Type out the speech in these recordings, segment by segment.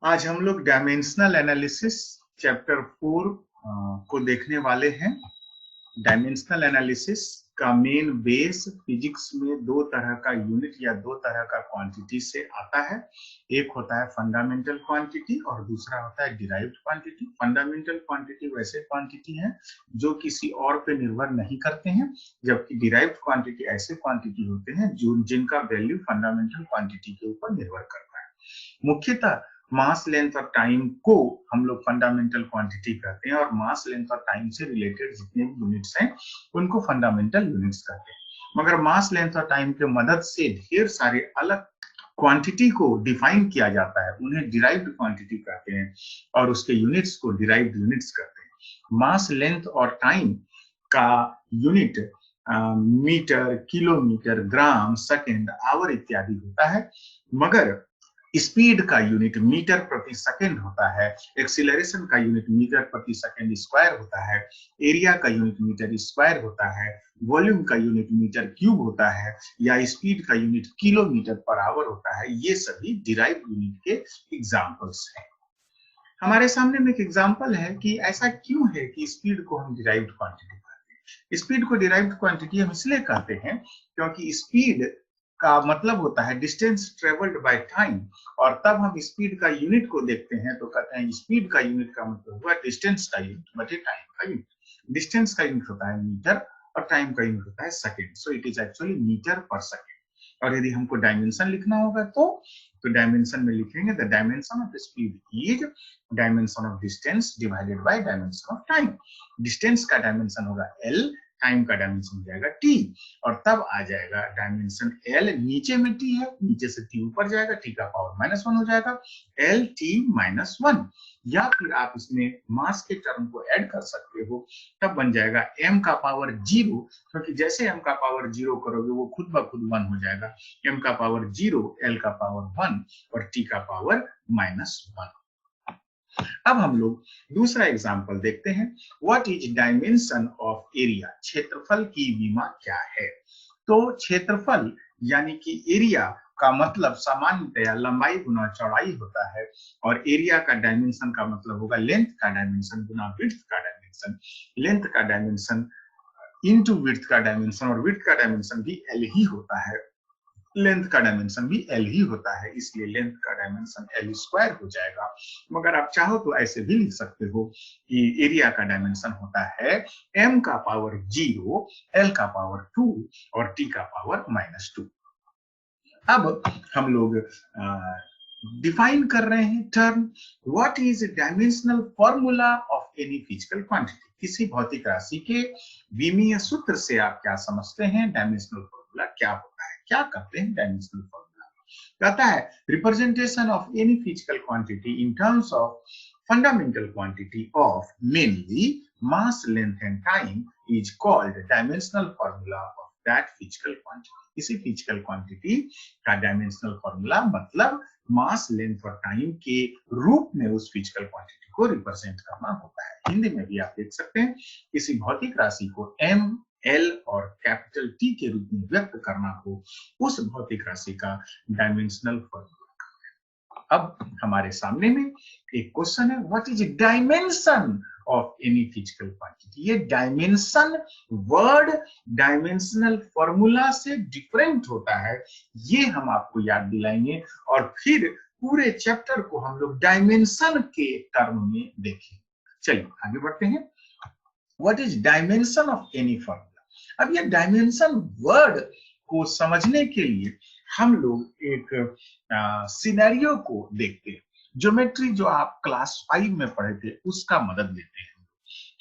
आज हम लोग डायमेंशनल एनालिसिस चैप्टर 4 को देखने वाले हैं। डायमेंशनल एनालिसिस का मेन बेस फिजिक्स में दो तरह का यूनिट या दो तरह का क्वांटिटी से आता है। एक होता है फंडामेंटल क्वांटिटी और दूसरा होता है डिराइव्ड क्वांटिटी। फंडामेंटल क्वांटिटी वैसे क्वांटिटी हैं जो किसी और पे निर्भर नहीं करते हैं, जबकि डिराइव्ड क्वांटिटी ऐसे क्वांटिटी होते हैं जो जिनका वैल्यू फंडामेंटल क्वांटिटी के ऊपर निर्भर करता है। मुख्यतः मास लेंथ और टाइम को हम लोग फंडामेंटल क्वांटिटी कहते हैं और मास लेंथ और टाइम से रिलेटेड जितने भी यूनिट्स हैं उनको फंडामेंटल यूनिट्स कहते हैं। मगर मास लेंथ और टाइम के मदद से ढेर सारे अलग क्वांटिटी को डिफाइन किया जाता है, उन्हें डिराइव्ड क्वांटिटी कहते हैं और उसके यूनिट्स को डिराइव्ड यूनिट्स कहते हैं। मास लेंथ और टाइम का unit metre, kilometre, gram, second, hour इत्यादि होता है, मगर स्पीड का यूनिट मीटर प्रति सेकंड होता है, एक्सीलरेशन का यूनिट मीटर प्रति सेकंड स्क्वायर होता है, एरिया का यूनिट मीटर स्क्वायर होता है, वॉल्यूम का यूनिट मीटर क्यूब होता है या स्पीड का यूनिट किलोमीटर पर आवर होता है। ये सभी डिराइव्ड यूनिट के एग्जांपल्स हैं। हमारे सामने में एक एग्जांपल है कि ऐसा क्यों है कि स्पीड को हम डिराइव्ड क्वांटिटी कहते हैं। स्पीड को डिराइव्ड क्वांटिटी हम इसलिए कहते हैं क्योंकि स्पीड का मतलब होता है डिस्टेंस ट्रेवल्ड बाय टाइम, और तब हम स्पीड का यूनिट को देखते हैं तो कहते हैं स्पीड का यूनिट का मतलब हुआ डिस्टेंस का यूनिट बटे टाइम का यूनिट। डिस्टेंस का यूनिट होता है मीटर और टाइम का यूनिट होता है second, so it is actually metre per second. और यदि हमको डायमेंशन लिखना होगा तो डायमेंशन में लिखेंगे the dimension of speed is dimension of distance divided by dimension of time. Distance का डायमेंशन होगा एल, टाइम का डायमेंशन हो जाएगा टी, और तब आ जाएगा डायमेंशन एल, नीचे में टी है, नीचे से टी ऊपर जाएगा, टी का पावर -1 हो जाएगा, एल टी -1। या फिर आप इसमें मास के टर्म को ऐड कर सकते हो, तब बन जाएगा m का पावर 0, क्योंकि जैसे m का पावर 0 करोगे वो खुद ब खुद 1 हो जाएगा। m का पावर 0, l का पावर 1 और t का पावर -1। अब हम लोग दूसरा एग्जांपल देखते हैं। What is dimension of area? क्षेत्रफल की विमा क्या है? तो क्षेत्रफल यानी कि एरिया का मतलब सामान्यतया लंबाई गुना चौड़ाई होता है, और एरिया का डायमेंशन का मतलब होगा लेंथ का डायमेंशन गुना विड्थ का डायमेंशन। लेंथ का डायमेंशन इनटू विड्थ का डायमेंशन, और विड्थ का डायमेंशन भी एल ही होता है, लेंथ का डायमेंशन भी एल ही होता है, इसलिए लेंथ का डायमेंशन एल स्क्वायर हो जाएगा। मगर आप चाहो तो ऐसे भी लिख सकते हो कि एरिया का डायमेंशन होता है m का पावर 0, l का पावर 2 और t का पावर -2। अब हम लोग डिफाइन कर रहे हैं term. What is dimensional formula of any physical quantity? किसी भौतिक राशि के विमीय सूत्र से आप क्या समझते हैं? डायमेंशनल फॉर्मूला क्या होता है? क्या कहते हैं डायमेंशनल फॉर्मूला? कहता है representation of any physical quantity in terms of fundamental quantity of mainly mass, length and time is called dimensional formula of that physical quantity. किसी फिजिकल क्वांटिटी का डायमेंशनल फॉर्मूला मतलब मास, लेंथ और time के रूप में उस फिजिकल क्वांटिटी को represent करना होता है। हिंदी में भी आप देख सकते हैं, किसी भौतिक राशि को m, l और कैपिटल T के रूप में व्यक्त करना हो, उस भौतिक राशि का डायमेंशनल फॉर्मूला। अब हमारे सामने में एक क्वेश्चन है, what is dimension of any physical quantity? ये डायमेंशन वर्ड डायमेंशनल फॉर्मूला से डिफरेंट होता है, ये हम आपको याद दिलाएंगे, और फिर पूरे चैप्टर को हम लोग डायमेंशन के टर्म में देखें। चलिए आगे बढ़ते हैं। What is dimension of any formula? अब ये डायमेंशन वर्ड को समझने के लिए हम लोग एक सिनेरियो को देखते हैं। ज्योमेट्री जो आप क्लास 5 में पढ़े थे उसका मदद लेते हैं।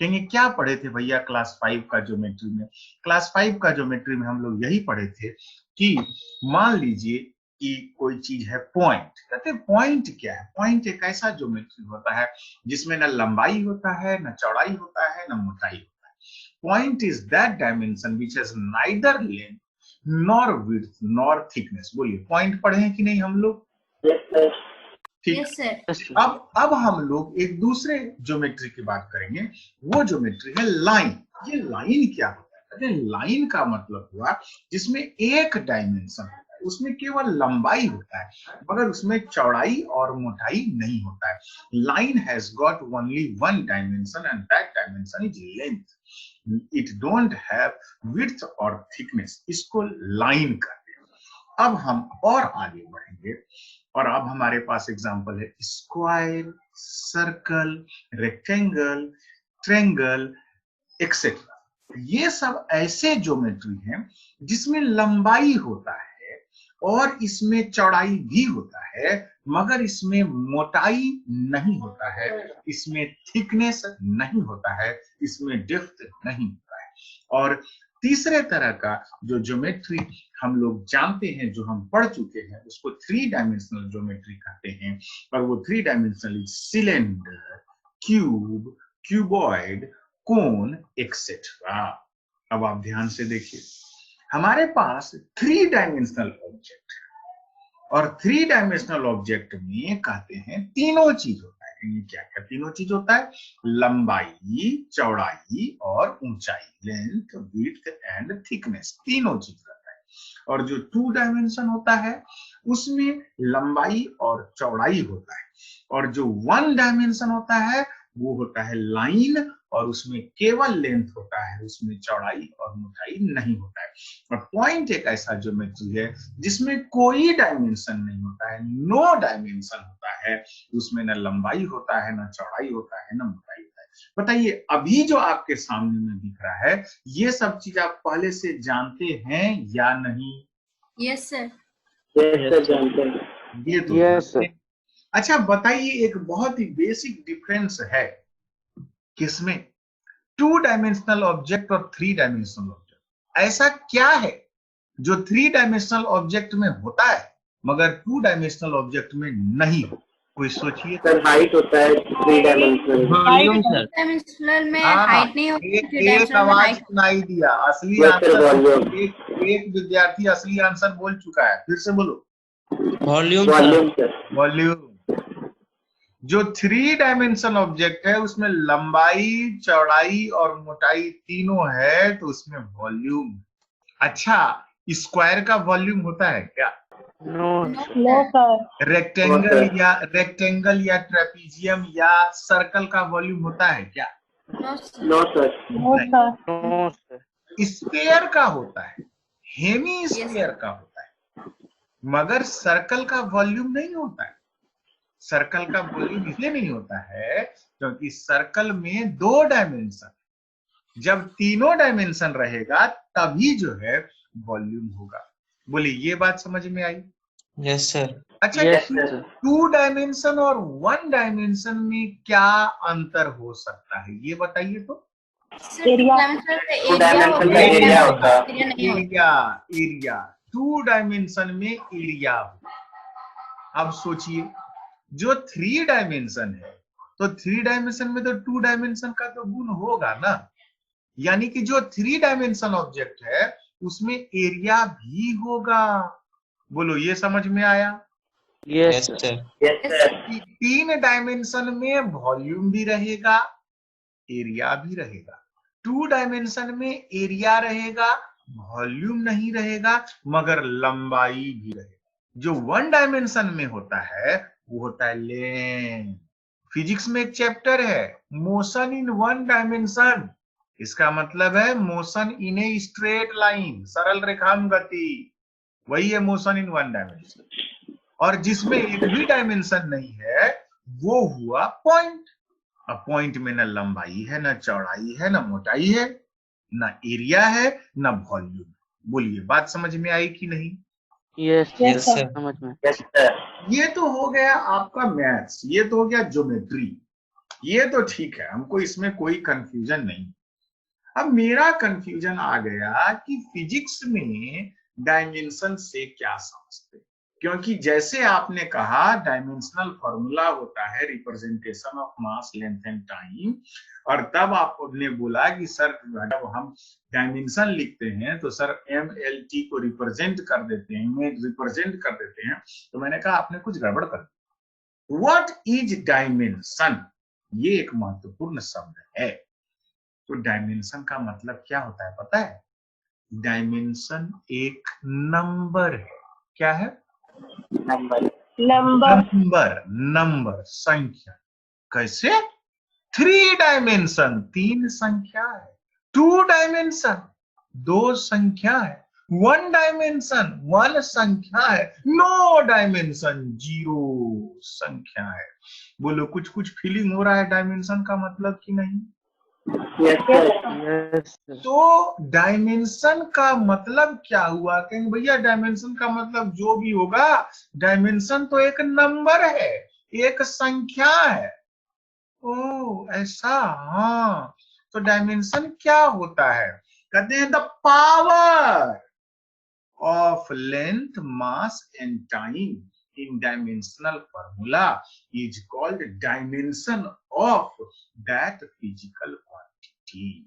कहेंगे क्या पढ़े थे भैया क्लास 5 का ज्योमेट्री में? क्लास 5 का ज्योमेट्री में हम लोग यही पढ़े थे कि मान लीजिए कि कोई चीज है पॉइंट। कहते हैं पॉइंट क्या है? पॉइंट एक ऐसा ज्योमेट्री होता है जिसमें न लंबाई होता है, न चौड़ाई होता है, न मोटाई होता है। Point is that dimension which has neither length nor width nor thickness. बोलिए पॉइंट पढ़े हैं कि नहीं हम लोग? ठीक। अब हम लोग एक दूसरे ज्योमेट्री की बात करेंगे, वो ज्योमेट्री है लाइन। ये लाइन क्या होता है? लाइन का मतलब हुआ जिसमें एक डायमेंशन होता है। उसमें केवल लंबाई होता है मगर उसमें चौड़ाई और मोटाई नहीं होता है। Line has got only one dimension and that dimension is length. It don't have width और थिकनेस। इसको लाइन कहते हैं। अब हम और आगे बढ़ेंगे और अब हमारे पास एग्जांपल है square, circle, rectangle, triangle etcetera. ये सब ऐसे ज्योमेट्री हैं जिसमें लंबाई होता है और इसमें चौड़ाई भी होता है मगर इसमें मोटाई नहीं होता है, इसमें थिकनेस नहीं होता है, इसमें डेप्थ नहीं होता है। और तीसरे तरह का जो ज्योमेट्री हम लोग जानते हैं, जो हम पढ़ चुके हैं, उसको थ्री डायमेंशनल ज्योमेट्री कहते हैं। और वो three dimensional cylinder, cube, cuboid, cone etcetera. अब आप ध्यान से देखिए, हमारे पास थ्री डायमेंशनल ऑब्जेक्ट है और थ्री डायमेंशनल ऑब्जेक्ट में कहते हैं तीनों चीज होता है। क्या क्या तीनों चीज होता है? लंबाई, चौड़ाई और ऊंचाई, लेंथ, विड्थ एंड थिकनेस, तीनों चीज रहता है। और जो टू डायमेंशन होता है उसमें लंबाई और चौड़ाई होता है और जो वन डायमेंशन होता है वो होता है लाइन और उसमें केवल लेंथ होता है, उसमें चौड़ाई और मोटाई नहीं होता है। और पॉइंट एक ऐसा ज्योमेट्री है जिसमें कोई डायमेंशन नहीं होता है, नो डायमेंशन होता है, उसमें न लंबाई होता है, न चौड़ाई होता है, न मोटाई होता है। बताइए, अभी जो आपके सामने में दिख रहा है ये सब चीज आप पहले से जानते हैं या नहीं? Yes sir. यस सर, जानते हैं। ये तो यस सर। अच्छा बताइए, एक बहुत ही बेसिक डिफरेंस है किसमें? टू डायमेंशनल ऑब्जेक्ट और थ्री डायमेंशनल ऑब्जेक्ट। ऐसा क्या है जो थ्री डायमेंशनल ऑब्जेक्ट में होता है मगर टू डायमेंशनल ऑब्जेक्ट में नहीं हो? कोई सोचिए। सर हाइट होता है three dimensional. Volume sir. Dimensional में हाइट नहीं होती, थ्री एक डायमेंशनल में आवाज हाइट। सुनाई दिया, असली यस सर, आंसर वॉल्यूम। एक विद्यार्थी असली आंसर बोल चुका है, फिर से बोलो। Volume sir. वॉल्यूम। जो थ्री डायमेंशन ऑब्जेक्ट है उसमें लंबाई, चौड़ाई और मोटाई तीनों है तो उसमें वॉल्यूम। अच्छा, स्क्वायर का वॉल्यूम होता है क्या? No sir. रेक्टेंगल या ट्रेपीजियम या सर्कल का वॉल्यूम होता है क्या? No sir. No sir. No sir. Sphere का होता है, हेमी स्फीयर का होता है, मगर सर्कल का वॉल्यूम नहीं होता है। सर्कल का वॉल्यूम इसलिए नहीं होता है क्योंकि सर्कल में दो डायमेंशन, जब तीनों डायमेंशन रहेगा तभी जो है वॉल्यूम होगा। बोलिए, ये बात समझ में आई? Yes sir. अच्छा, टू डायमेंशन और वन डायमेंशन में क्या अंतर हो सकता है ये बताइए तो। एरिया। टू डायमेंशन में एरिया। अब सोचिए, जो थ्री डायमेंशन है तो थ्री डायमेंशन में तो टू डायमेंशन का तो गुण होगा ना, यानी कि जो थ्री डायमेंशन ऑब्जेक्ट है उसमें एरिया भी होगा। बोलो, ये समझ में आया? Yes sir. तीन डायमेंशन में वॉल्यूम भी रहेगा, एरिया भी रहेगा। टू डायमेंशन में एरिया रहेगा, वॉल्यूम नहीं रहेगा मगर लंबाई भी रहेगा। जो वन डायमेंशन में होता है वो होता है लेंथ। फिजिक्स में एक चैप्टर है मोशन इन वन डायमेंशन। इसका मतलब है motion in a straight line, सरल रेखाम गति, वही है मोशन इन वन डायमेंशन। और जिसमें एक भी डायमेंशन नहीं है वो हुआ पॉइंट। अब पॉइंट में न लंबाई है, न चौड़ाई है, न मोटाई है, न एरिया है, न वॉल्यूम। बोलिए, बात समझ में आई कि नहीं? Yes sir. समझ में। Yes sir. ये तो हो गया आपका मैथ्स, ये तो हो गया ज्योमेट्री, ये तो ठीक है, हमको इसमें कोई कंफ्यूजन नहीं। अब मेरा कंफ्यूजन आ गया कि फिजिक्स में डायमेंशन से क्या समझते, क्योंकि जैसे आपने कहा डायमेंशनल फॉर्मूला होता है representation of mass, length and time, और तब आपने बोला कि सर जब हम डायमेंशन लिखते हैं तो सर MLT को रिप्रेजेंट कर देते हैं, तो मैंने कहा आपने कुछ गड़बड़ कर दी। What is dimension? ये एक महत्वपूर्ण शब्द है। तो डायमेंशन का मतलब क्या होता है पता है? डायमेंशन एक नंबर है, क्या है? नंबर नंबर संख्या। कैसे? 3 डायमेंशन 3 संख्या है, 2 डायमेंशन 2 संख्या है, 1 डायमेंशन 1 संख्या है, नो डायमेंशन 0 संख्या है। बोलो कुछ कुछ फीलिंग हो रहा है डायमेंशन का मतलब कि नहीं? Yes sir. यस तो डायमेंशन का मतलब क्या हुआ? कहेंगे भैया डायमेंशन का मतलब जो भी होगा, डायमेंशन तो एक नंबर है, एक संख्या है। ओ ऐसा, हाँ। तो डायमेंशन क्या होता है? कहते हैं the power of length, mass and time in dimensional formula is called dimension of that physical quantity.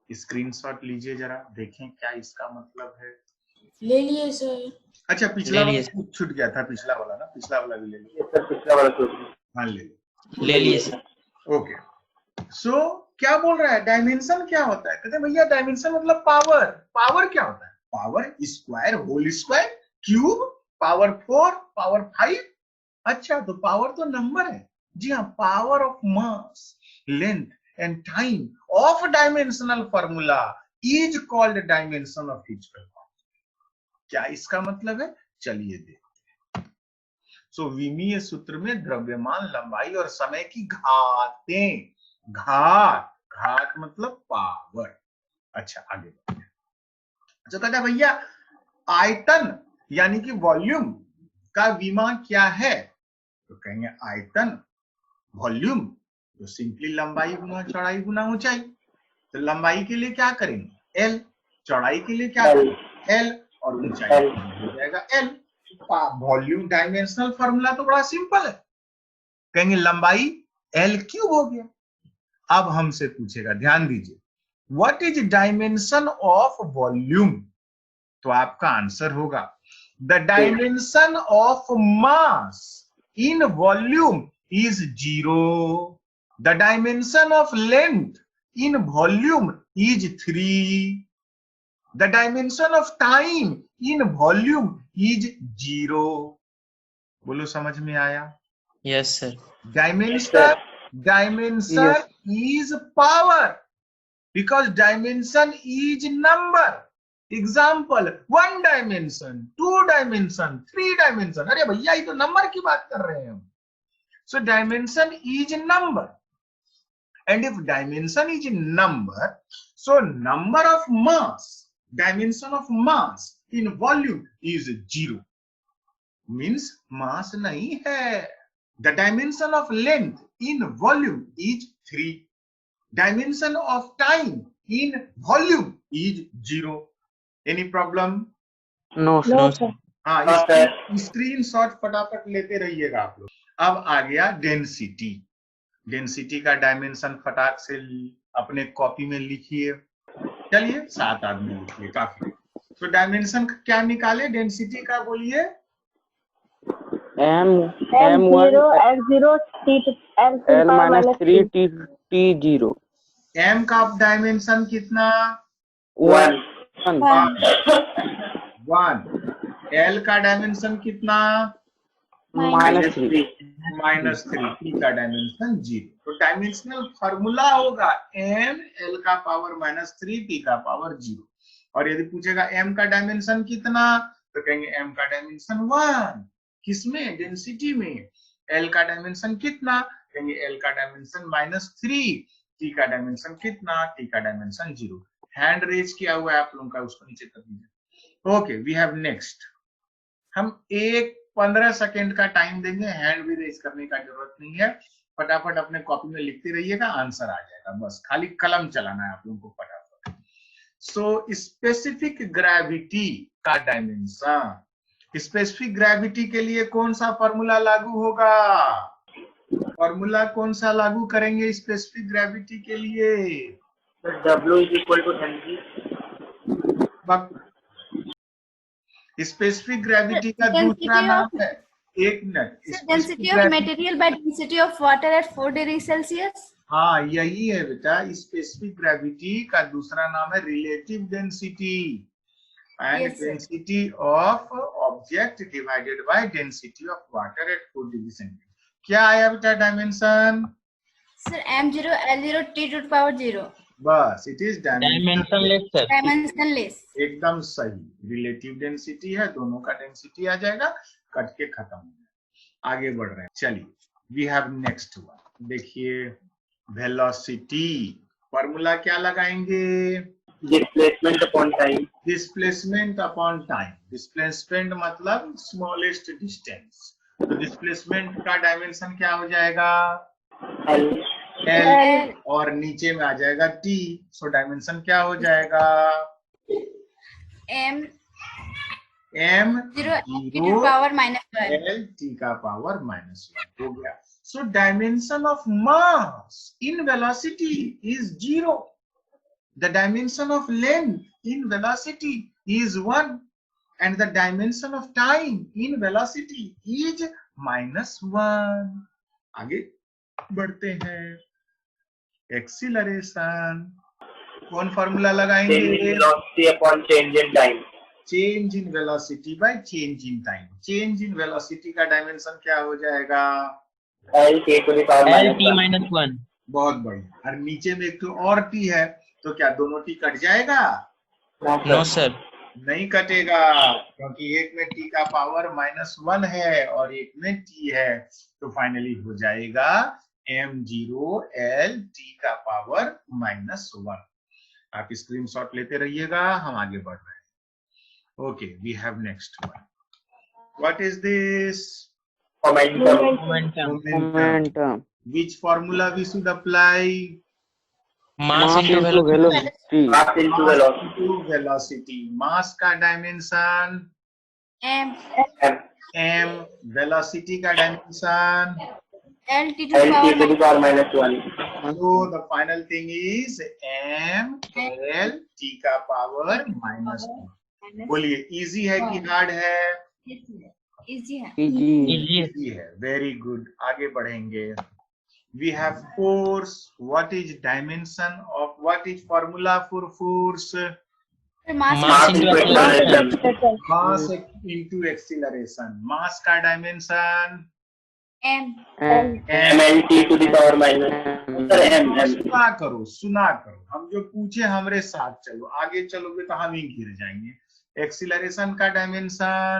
Screenshot लीजिए जरा, देखें क्या इसका मतलब है। ले लिए सर। अच्छा पिछला ले लिए वाला छूट गया था, पिछला वाला ना, पिछला वाला भी ले लीजिए। यस सर, पिछला वाला सोच हाँ ले लो। ले लिए सर। ओके, सो क्या बोल रहा है? डायमेंशन क्या होता है? कहते हैं भैया डायमेंशन मतलब पावर। पावर क्या होता है? Power square, whole square, cube, power 4, power 5। अच्छा तो पावर तो नंबर है। जी हाँ, power of mass, length and time of dimensional formula is called dimension of physical quantity. क्या इसका मतलब है? चलिए देखते हैं। सो विमीय सूत्र में द्रव्यमान, लंबाई और समय की घातें, घात मतलब पावर। अच्छा आगे बढ़ते हैं। तो कहता है भैया आयतन यानी कि वॉल्यूम का विमा क्या है? तो कहेंगे आयतन वॉल्यूम तो सिंपली लंबाई गुना चौड़ाई गुना ऊंचाई। तो लंबाई के लिए क्या करेंगे? एल, चौड़ाई के लिए क्या करेंगे? एल, और ऊंचाई के लिए हो जाएगा एल। वॉल्यूम डायमेंशनल फॉर्मूला तो बड़ा सिंपल है। कहेंगे लंबाई एल क्यूब हो गया। अब हमसे पूछेगा, ध्यान दीजिए, what is dimension of volume? तो आपका आंसर होगा the dimension of mass in volume is 0. The dimension of length in volume is 3. The dimension of time in volume is 0. बोलो समझ में आया? Yes sir. Dimension is power because dimension is number. Example 1 dimension, 2 dimension, 3 dimension. अरे भैया ये तो number की बात कर रहे हैं हम। So dimension is a number, and if dimension is a number, so number of mass, dimension of mass in volume is 0, means mass nahi hai. The dimension of length in volume is 3. Dimension of time in volume is 0. Any problem? No sir. हाँ, screenshot फटाफट लेते रहिएगा आप लोग। अब आ गया density. Density का dimension फटाक से अपने कॉपी में लिखिए। चलिए 7 आदमी लिखिए, काफी। तो डायमेंशन क्या निकाले डेंसिटी का? बोलिए। M0 F0 L -3 m का डायमेंशन कितना? 1 1। l का डायमेंशन कितना? -3 -3। p का डायमेंशन 0। तो डायमेंशनल फॉर्मूला होगा m, l का पावर -3, p का पावर 0। और यदि पूछेगा m का डायमेंशन कितना, तो कहेंगे m का डायमेंशन 1। किसमें? डेंसिटी में। l का डायमेंशन कितना? कहेंगे l का डायमेंशन -3। t का डायमेंशन कितना? t का डायमेंशन 0। हैंड रेज किया हुआ है आप लोगों का, उसको नीचे कर दीजिए। Okay, we have next. हम 15 सेकेंड का टाइम देंगे, हैंड भी रेज करने का जरूरत नहीं है। फटाफट अपने कॉपी में लिखते रहिएगा, आंसर आ जाएगा। बस खाली कलम चलाना है आप लोगों को फटाफट। सो स्पेसिफिक ग्रेविटी का डायमेंशन, स्पेसिफिक ग्रेविटी के लिए कौन सा फॉर्मूला लागू होगा? फॉर्मूला कौन सा लागू करेंगे स्पेसिफिक ग्रेविटी के लिए? W = mg। स्पेसिफिक ग्रेविटी का दूसरा नाम है, एक minute, density of material by density of water at 4 degree Celsius. हाँ यही है बेटा, स्पेसिफिक ग्रेविटी का दूसरा नाम है relative density. and Yes, sir. density of object divided by density of water at 4 degree centigrade. क्या आया बेटा dimension? Sir, M0 L0 T to the power 0. बस it is Dimensionless, sir. Dimensionless. एकदम सही। रिलेटिव डेंसिटी है, दोनों का density आ जाएगा, कट के खत्म हो जाएगा। आगे बढ़ रहे हैं, चलिए वी हैव नेक्स्ट वन। देखिए वेलोसिटी, फॉर्मूला क्या लगाएंगे? Displacement upon time. Displacement upon time. Displacement मतलब स्मॉलेस्ट डिस्टेंस, तो डिस्प्लेसमेंट का डायमेंशन क्या हो जाएगा? एल एल, और नीचे में आ जाएगा टी, सो डायमेंशन क्या हो जाएगा? M m 0 T to the power -1. L t का पावर -1 हो गया। So dimension of mass in velocity is 0। The dimension of length in velocity is 1 and the dimension of time in velocity is -1। आगे बढ़ते हैं, acceleration, कौन formula लगाएंगे? Velocity upon change in time. Change in velocity by change in time. Change in velocity का dimension क्या हो जाएगा? L t to the power L T -1. बहुत बढ़िया। और नीचे में एक तो और टी है, तो क्या दोनों टी कट जाएगा? No, sir. नहीं कटेगा, क्योंकि एक में टी का पावर -1 है और एक में टी है, तो फाइनली हो जाएगा m0 l t का पावर -1। आप स्क्रीनशॉट लेते रहिएगा, हम आगे बढ़ रहे हैं। Okay, we have next one. What is this? Momentum. Momentum. Which formula we should apply? Mass into into velocity. velocity. Mass into velocity. into velocity। मास का डायमेंशन M m, वेलोसिटी का dimension, L T to the l t power to the power -1। so the final thing is m l t का power -2। बोलिए easy है कि hard है? easy है। Easy. Easy. Easy है, वेरी गुड। आगे बढ़ेंगे, we have force। what is dimension of, what is formula for force? Sir, mass Mass into into acceleration. acceleration। mass into acceleration। mass का dimension M And m l t to the power sir m सुना करो, सुना करो, हम जो पूछे हमरे साथ चलो, आगे चलोगे तो हम ही गिर जाएंगे। एक्सीलरेशन का dimension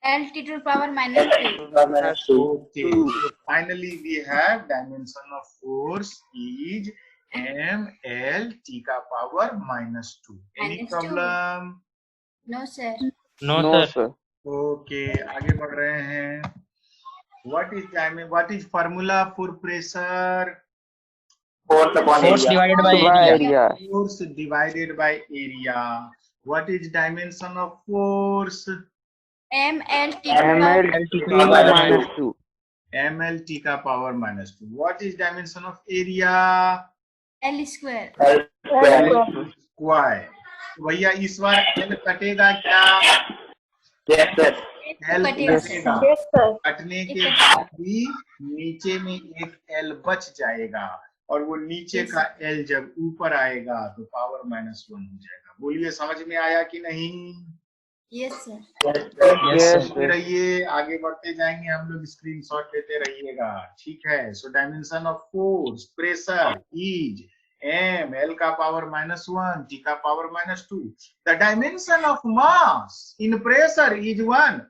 L T to the power -2। okay, so finally we have dimension of force is m l t का power -2। any -2। problem? No, sir. No, no, sir. sir. okay, आगे बढ़ रहे हैं। what is formula for pressure? Force upon Force area. divided by By area. area. Force divided by area। what is dimension of force? M L T to the ML power L T to to the the power -2. ml t का power -2। what is dimension of area? L square। L square. Square. भैया इस बार l कटेगा क्या? Yes sir. l कटेगा। कटेगा। Yes, sir. कटने के बाद भी नीचे में एक l बच जाएगा, और वो नीचे का l जब ऊपर आएगा तो पावर -1 हो जाएगा। बोलिए समझ में आया कि नहीं? Yes, sir। Yes, Yes, sir. देखते रहिए, आगे बढ़ते जाएंगे हम लोग, स्क्रीनशॉट लेते रहिएगा, ठीक है। सो dimension of force pressure is m l का पावर -1 t का power -2। The dimension of mass in pressure is 1।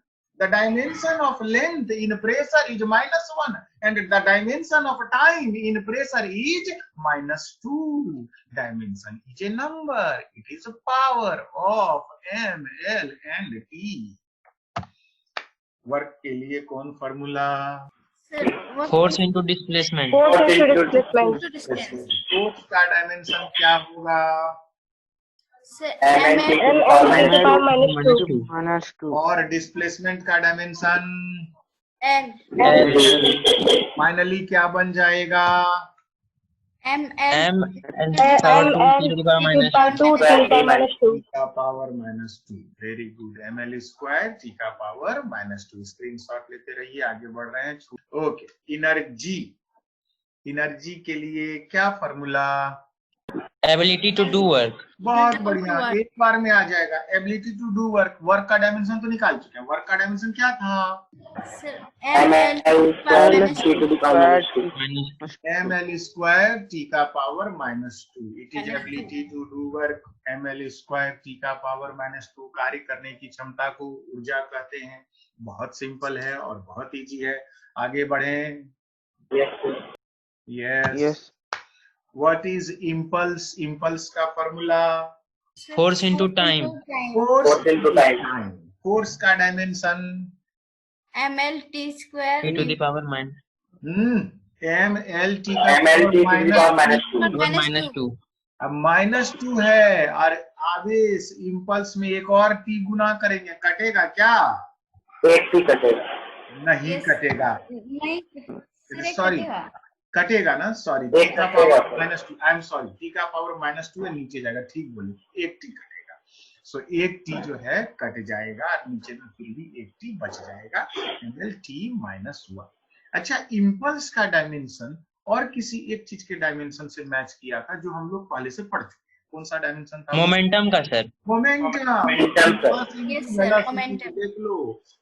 the dimension of length in pressure is -1 and the dimension of time in pressure is -2। dimension is a number, it is a power of m l and t। Work के लिए कौन formula? Sir, what Force into displacement. Force into displacement. to distance? फोर्स का dimension क्या होगा? Sir, m l M t L to the power -2. -2. और displacement का dimension L finally क्या बन जाएगा? M L M L power 2 to the power -2. t का power -2। Very good. ml square t का पावर -2। स्क्रीनशॉट लेते रहिए, आगे बढ़ रहे हैं। Okay, energy. एनर्जी के लिए क्या formula? ability to do work. बहुत बढ़िया, एक बार में आ जाएगा। Ability to do work, work का डायमेंशन तो निकाल चुके हैं। वर्क का डायमेंशन क्या था? ml square t to the power -2. Minus ml square t का power -2। It is ability to do work ml square t का पावर -2। कार्य करने की क्षमता को ऊर्जा कहते हैं। बहुत सिंपल है और बहुत इजी है। आगे बढ़ें। Yes. What is impulse? Impulse का formula force into time. Force into time. Force का dimension ml t square E to the power minus ml t का ml t to the power power -2. -2. अब -2 है और आवेश इम्पल्स में एक और t गुना करेंगे, कटेगा क्या? एक t कटेगा। नहीं कटेगा, नहीं सॉरी कटेगा ना, सॉरी एक t का कटेगा। Power -2, I am sorry, t का पावर -2 है, नीचे जाएगा, ठीक बोले, एक t कटेगा। सो एक t जो है कट जाएगा और नीचे में फिर भी एक t बच जाएगा, ml t -1। अच्छा, इम्पल्स का डायमेंशन और किसी एक चीज के डायमेंशन से मैच किया था जो हम लोग पहले से पढ़ चुके हैं। कौन सा डायमेंशन था? Momentum का sir. Momentum. Yes, sir, momentum. देख लो,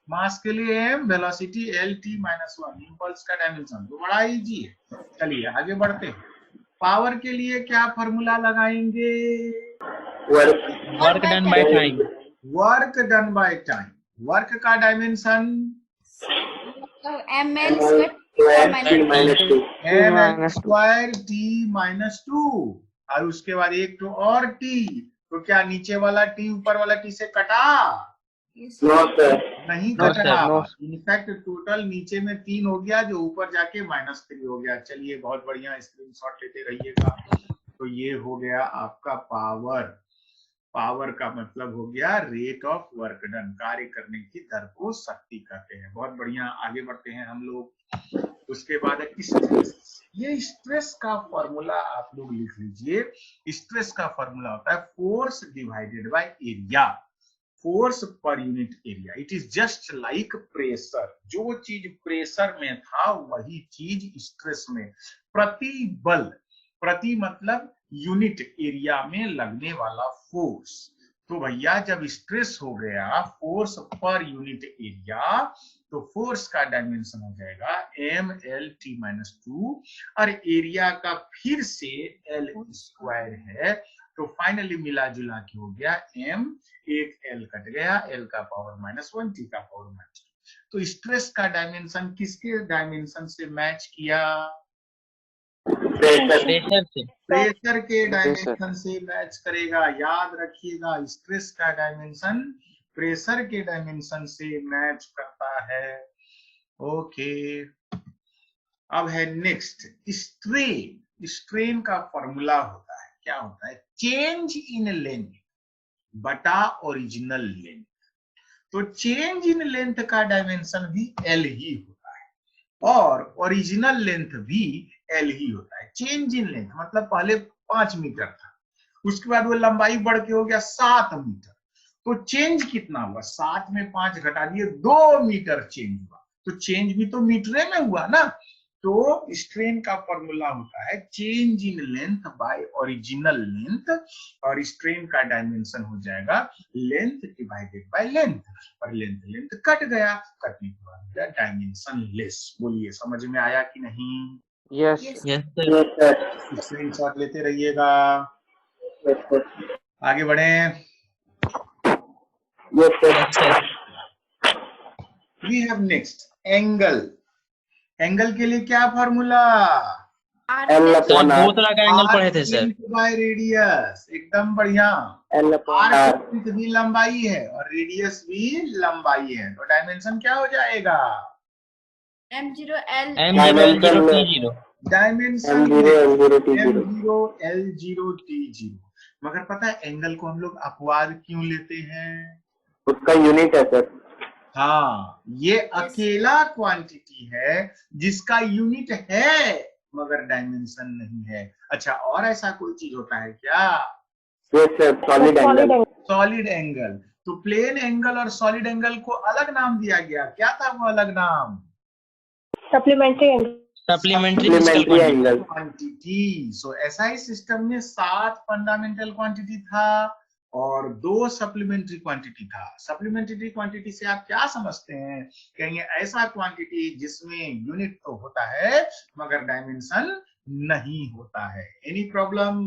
मास के लिए m, velocity l t -1, impulse का डायमेंशन तो बड़ा इजी है। चलिए आगे बढ़ते हैं। पावर के लिए क्या फॉर्मूला लगाएंगे? Work done by time. Work done by time. Work का dimension ml square -2. ml square t -2 और उसके बाद एक तो और t, तो क्या नीचे वाला t ऊपर वाला t से कटा? No sir. नहीं No, कटा। sir, no. इनफैक्ट टोटल नीचे में 3 हो गया जो ऊपर जाके -3 हो गया। चलिए बहुत बढ़िया, स्क्रीनशॉट लेते रहिएगा। तो ये हो गया आपका पावर। पावर का मतलब हो गया रेट ऑफ वर्क डन, कार्य करने की दर को शक्ति कहते हैं। बहुत बढ़िया, आगे बढ़ते हैं हम लोग। उसके बाद है स्ट्रेस। ये स्ट्रेस का फॉर्मूला आप लोग लिख लीजिए। स्ट्रेस का फॉर्मूला होता है force divided by area, force per unit area. It is just like pressure. जो चीज प्रेशर में था वही चीज स्ट्रेस में। प्रति बल, प्रति मतलब यूनिट एरिया में लगने वाला फोर्स। तो भैया जब स्ट्रेस हो गया फोर्स पर यूनिट एरिया, तो फोर्स का डायमेंशन हो जाएगा ml t -2 और एरिया का फिर से l स्क्वायर है। तो फाइनली मिला जुला के हो गया m, एक l कट गया, l का पावर -1 t का पावर -2। तो स्ट्रेस का डायमेंशन किसके डायमेंशन से मैच किया? Pressure से। प्रेशर के डायमेंशन से मैच करेगा। याद रखिएगा, स्ट्रेस का डायमेंशन प्रेशर के डायमेंशन से मैच करता है। ओके, अब है नेक्स्ट स्ट्रेन। स्ट्रेन का फॉर्मूला होता है, क्या होता है? चेंज इन लेंथ बटा ओरिजिनल लेंथ। तो चेंज इन लेंथ का डायमेंशन भी L ही होता है और ओरिजिनल लेंथ भी L ही होता है। चेंज इन लेंथ मतलब पहले 5 मीटर था, उसके बाद वो लंबाई बढ़ के हो गया 7 मीटर। तो चेंज कितना हुआ? 7 में 5 घटा दिए, 2 मीटर चेंज हुआ। तो चेंज भी तो मीटरे में हुआ ना। तो स्ट्रेन का फॉर्मूला होता है change in length bye original length और स्ट्रेन का डायमेंशन हो जाएगा लेंथ डिवाइडेड बाय लेंथ। और लेंथ कट गया, कटने के बाद डायमेंशन लेस। बोलिए समझ में आया कि नहीं? Yes. Yes sir. Yes sir. Screenshot लेते रहिएगा। Yes sir. आगे बढ़े। Yes sir. Yes sir. We have next angle. Angle के लिए क्या फॉर्मूला? L सर upon दो R. तरह का एंगल पढ़े थे सर। बाय रेडियस, एकदम बढ़िया। L upon r R. भी लंबाई है और रेडियस भी लंबाई है, तो डायमेंशन क्या हो जाएगा? m0 l M0 L0 T0। Dimension M0 L0 T0. M0 L0 T0। मगर पता है एंगल को हम लोग अपवाद क्यों लेते हैं? उसका यूनिट है सर। हाँ, ये अकेला क्वांटिटी है जिसका यूनिट है मगर डायमेंशन नहीं है। अच्छा, और ऐसा कोई चीज होता है क्या? Yes sir. Solid angle. Solid angle. तो प्लेन एंगल और सॉलिड एंगल को अलग नाम दिया गया। क्या था वो अलग नाम? Supplementary angle. Supplementary Supplementary angle. Quantity. So SI system में 7 फंडामेंटल क्वांटिटी था और 2 सप्लीमेंट्री क्वांटिटी था। सप्लीमेंट्री क्वांटिटी से आप क्या समझते हैं? कहेंगे ऐसा क्वांटिटी जिसमें यूनिट तो होता है मगर डायमेंशन नहीं होता है। Any problem?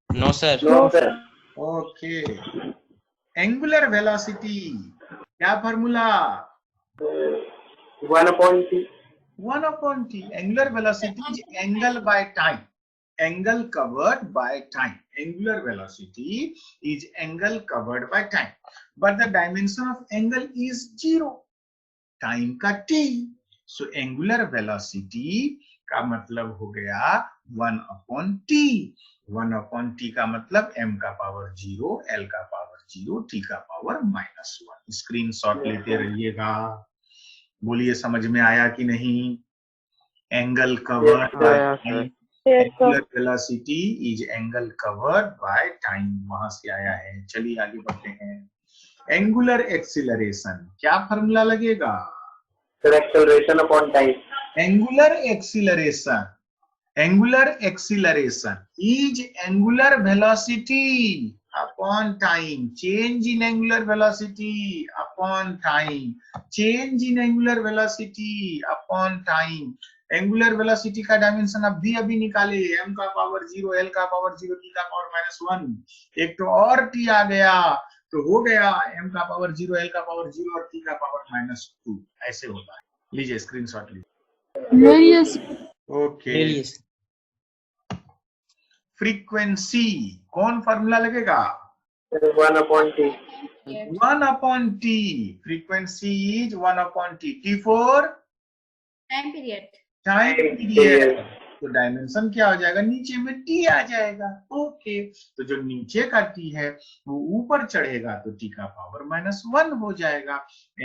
No sir. No, sir. Okay. Angular velocity क्या formula? 1/t. 1/t. Angular velocity is angle by time. Angle covered by time. Angular velocity is angle covered by time. But the dimension of angle is 0. Time का t. So angular velocity का मतलब हो गया 1/t. 1/t का मतलब m का power 0, l का power 0, t का पावर -1। स्क्रीनशॉट लेते रहिएगा। बोलिए समझ में आया कि नहीं? Angle covered by time. Angular velocity is angle covered by time, वहां से आया है। चलिए आगे बढ़ते हैं। एंगुलर एक्सीलरेशन क्या फॉर्मूला लगेगा? Sir, acceleration upon time. Angular acceleration, angular acceleration is angular velocity upon time. Change in angular velocity upon time. Change in angular velocity upon time. Angular velocity का डायमेंशन अभी निकाले। m का power 0, l का power 0, t का power -1। एक तो और t आ गया तो हो गया m का पावर 0, l का पावर 0 और t का पावर -2। ऐसे होता है। लीजिए स्क्रीनशॉट लीजिए। ओके। फ्रीक्वेंसी कौन फॉर्मूला लगेगा? 1/t. 1/t. Frequency is 1/t. T for time period. Time period. तो डायमेंशन क्या हो जाएगा? नीचे में t आ जाएगा। ओके। तो जो नीचे का t है वो ऊपर चढ़ेगा तो t का पावर -1 हो जाएगा।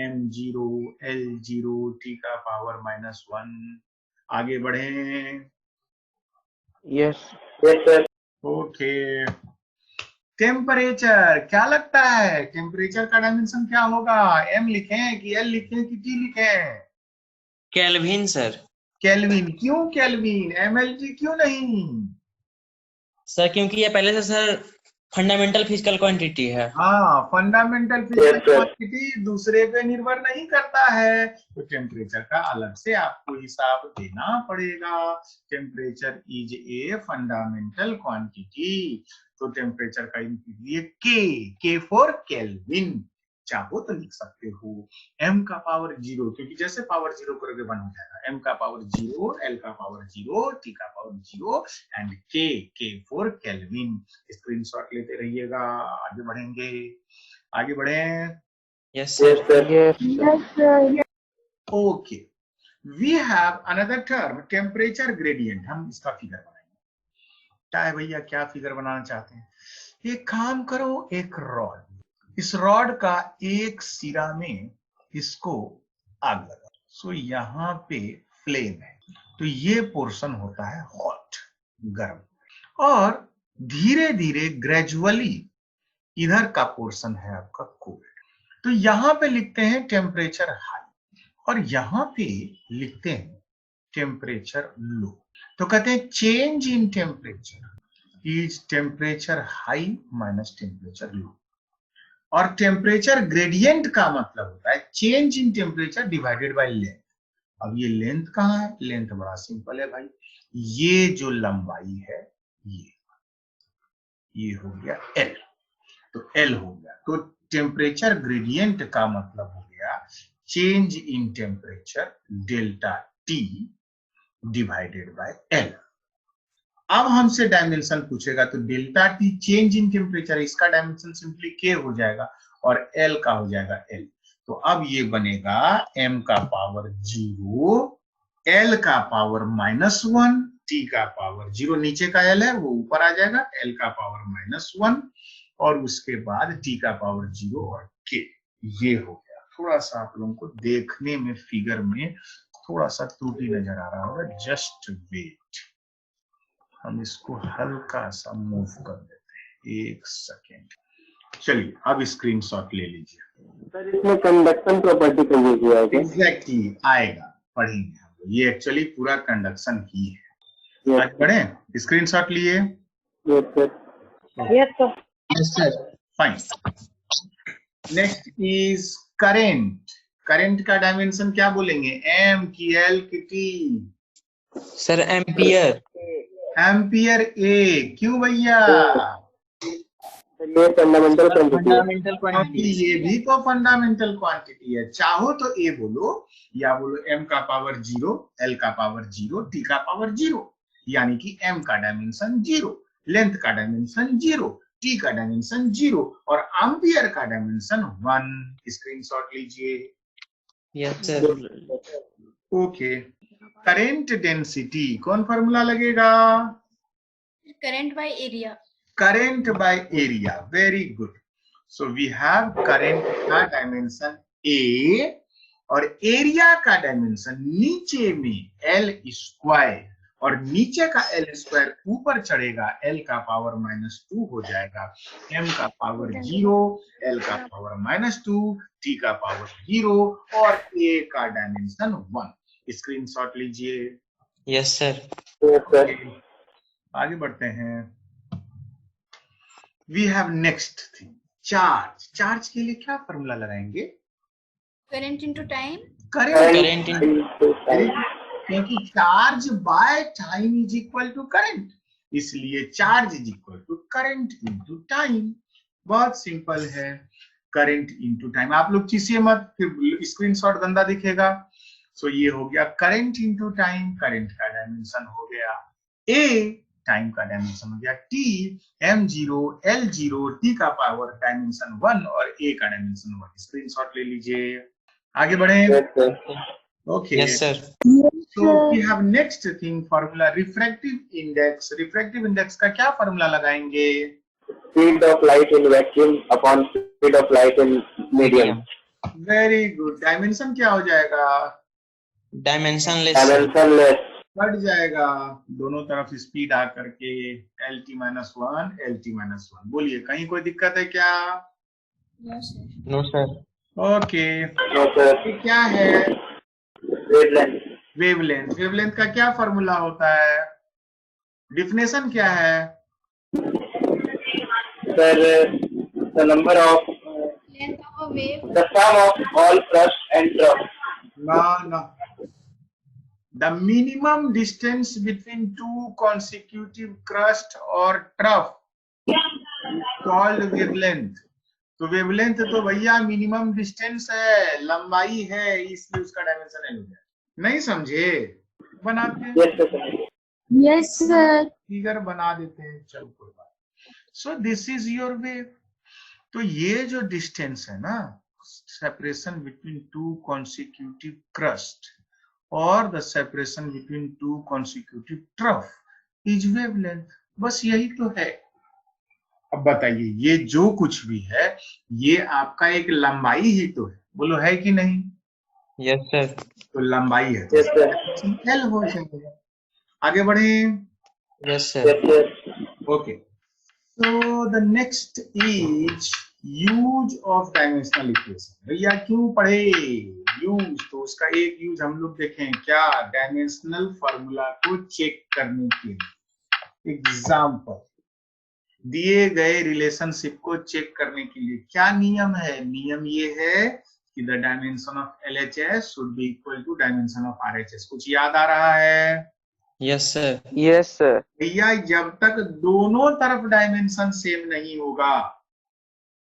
m0, l0, t का पावर -1। आगे बढ़े। Yes. Yes, sir. Okay. Temperature क्या लगता है? टेम्परेचर का डायमेंशन क्या होगा? m लिखें कि l लिखें कि t लिखें? Kelvin sir. केल्विन। क्यों केल्विन? mlt क्यों नहीं? सर क्योंकि ये पहले से सर फंडामेंटल फिजिकल क्वांटिटी है। हाँ, fundamental physical Yes, sir. Quantity दूसरे पे निर्भर नहीं करता है, तो टेम्परेचर का अलग से आपको हिसाब देना पड़ेगा। Temperature is a fundamental quantity. तो टेम्परेचर का लिए के फॉर केल्विन। चाहो तो लिख सकते हो m का पावर 0, क्योंकि जैसे पावर 0 करोगे 1 हो जाएगा। m का पावर 0, l का पावर 0, t का power 0 and k for kelvin. Screenshot लेते रहिएगा। आगे बढ़ेंगे। आगे बढ़े। Yes Yes, sir. sir. Okay. We have another term temperature gradient. हम इसका फिगर बनाएंगे। क्या है भैया, क्या फिगर बनाना चाहते हैं? एक काम करो, एक रॉड, इस रॉड का एक सिरा में इसको आग लगा। सो यहाँ पे फ्लेम है तो ये पोर्शन होता है हॉट, गर्म, और धीरे धीरे ग्रेजुअली इधर का पोर्शन है आपका कोल्ड। तो यहाँ पे लिखते हैं टेम्परेचर हाई और यहाँ पे लिखते हैं टेम्परेचर लो। तो कहते हैं change in temperature is temperature high minus temperature low. और टेम्परेचर ग्रेडियंट का मतलब होता है change in temperature divided by length. अब ये लेंथ कहाँ है? लेंथ बड़ा सिंपल है भाई, ये जो लंबाई है ये हो गया L, तो L हो गया। तो टेम्परेचर ग्रेडियंट का मतलब हो गया change in temperature delta T divided by L। अब हमसे डायमेंशन पूछेगा तो delta T change in temperature, इसका डायमेंशन सिंपली के हो जाएगा और एल का हो जाएगा एल। तो अब ये बनेगा m का पावर 0, l का पावर -1, t का पावर 0, नीचे का l है वो ऊपर आ जाएगा, l का पावर -1 और उसके बाद t का पावर 0 और k। ये हो गया। थोड़ा सा आप लोगों को देखने में फिगर में थोड़ा सा त्रुटि नजर आ रहा होगा, जस्ट वेट, हम इसको हल्का सा मूव कर देते हैं, 1 सेकेंड। चलिए अब स्क्रीनशॉट ले लीजिए। सर इसमें कंडक्शन प्रॉपर्टी का यूज हुआ है क्या? एग्जैक्टली आएगा, पढ़ेंगे हम ये एक्चुअली पूरा कंडक्शन ही है। Yes. आगे बढ़े, स्क्रीनशॉट लिए, Yes, sir. Yes, sir. Yes sir. Fine. Next is current. Current का डायमेंशन क्या बोलेंगे, एम की एल की टी? Sir ampere. एम्पियर ए, क्यों भैया? ये फंडामेंटल क्वांटिटी है। फंडामेंटल क्योंकि क्वांटिटी। ये भी तो फंडामेंटल क्वांटिटी है। चाहो तो ए बोलो या बोलो एम का पावर 0, एल का पावर 0, टी का पावर 0, यानी कि एम का डायमेंशन 0, लेंथ का डायमेंशन 0, टी का डायमेंशन 0 और एम्पियर का डायमेंशन 1। स्क्रीनशॉट लीजिए। Yes sir. Okay, current density कौन फॉर्मूला लगेगा? Current by area. current by area, very good. So we have current का डायमेंशन A और एरिया का डायमेंशन नीचे में L स्क्वायर, और नीचे का L स्क्वायर ऊपर चढ़ेगा, L का पावर -2 हो जाएगा, M का पावर 0, L का पावर -2, T का पावर 0 और A का डायमेंशन 1। स्क्रीनशॉट लीजिए। Yes sir. Yes, sir. आगे बढ़ते हैं। We have next thing, charge. Charge के लिए क्या फॉर्मूला लगाएंगे? Current into time. Current क्योंकि charge by time is equal to current, इसलिए charge is equal to current into time. बहुत सिंपल है, करंट इनटू टाइम। आप लोग चीसिए मत, फिर स्क्रीनशॉट गंदा दिखेगा। सो ये हो गया करंट इनटू टाइम। करंट का डायमेंशन हो गया ए, टाइम का डायमेंशन हो गया टी, m0 l0, टी का पावर डायमेंशन 1 और ए का डायमेंशन 1। स्क्रीनशॉट ले लीजिए, आगे बढ़े। Yes, sir. Okay, yes sir. So we have next thing, formula refractive index. Refractive index का क्या फॉर्मूला लगाएंगे? Speed of light in vacuum upon speed of light in medium. Very good. Dimension क्या हो जाएगा? Dimension less. Dimensionless. बढ़ जाएगा, दोनों तरफ स्पीड आ करके LT -1 LT -1। बोलिए, कहीं कोई दिक्कत है क्या? No sir. Okay, No, sir. ये क्या है? Wavelength. वेवलेंथ। वेवलेंथ का क्या फॉर्मूला होता है? डिफिनेशन क्या है? Sir, the number of length of a wave. the sum of all crust and trough. No. The minimum distance between two consecutive crust or trough is called wavelength. तो wavelength तो भैया minimum distance है, लंबाई है, इसलिए उसका dimension L हो गया। नहीं समझे? बनाते हैं, Yes, sir. Yes sir. Figure बना देते हैं, चलो कोई बात। So this is your wave. तो ये जो डिस्टेंस है ना, separation between two consecutive crest और the separation between two consecutive trough is wavelength. बस यही तो है। अब बताइए, ये जो कुछ भी है ये आपका एक लंबाई ही तो है, बोलो है कि नहीं? Yes sir. तो लंबाई है Yes, sir. तो एल हो जाएगा। आगे बढ़े। Yes sir. Yes, sir. Okay, so the next is use of dimensional equation. भैया क्यों पढ़े यूज? तो उसका एक यूज हम लोग देखें क्या, डायमेंशनल फॉर्मूला को चेक करने के लिए। एग्जाम्पल, दिए गए रिलेशनशिप को चेक करने के लिए क्या नियम है? नियम ये है कि the dimension of LHS should be equal to dimension of RHS। कुछ याद आ रहा है? Yes sir. Yes, sir. भैया जब तक दोनों तरफ डायमेंशन सेम नहीं होगा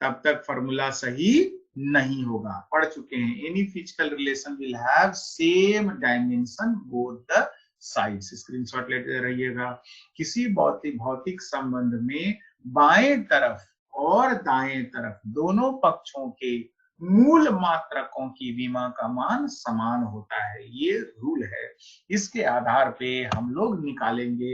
तब तक फॉर्मूला सही नहीं होगा। पढ़ चुके हैं, any physical relation will have same dimension both the sides. Screenshot लेते रहिएगा। किसी भौतिक संबंध में बाएं तरफ और दाएं तरफ दोनों पक्षों के मूल मात्रकों की विमा का मान समान होता है, ये रूल है। इसके आधार पे हम लोग निकालेंगे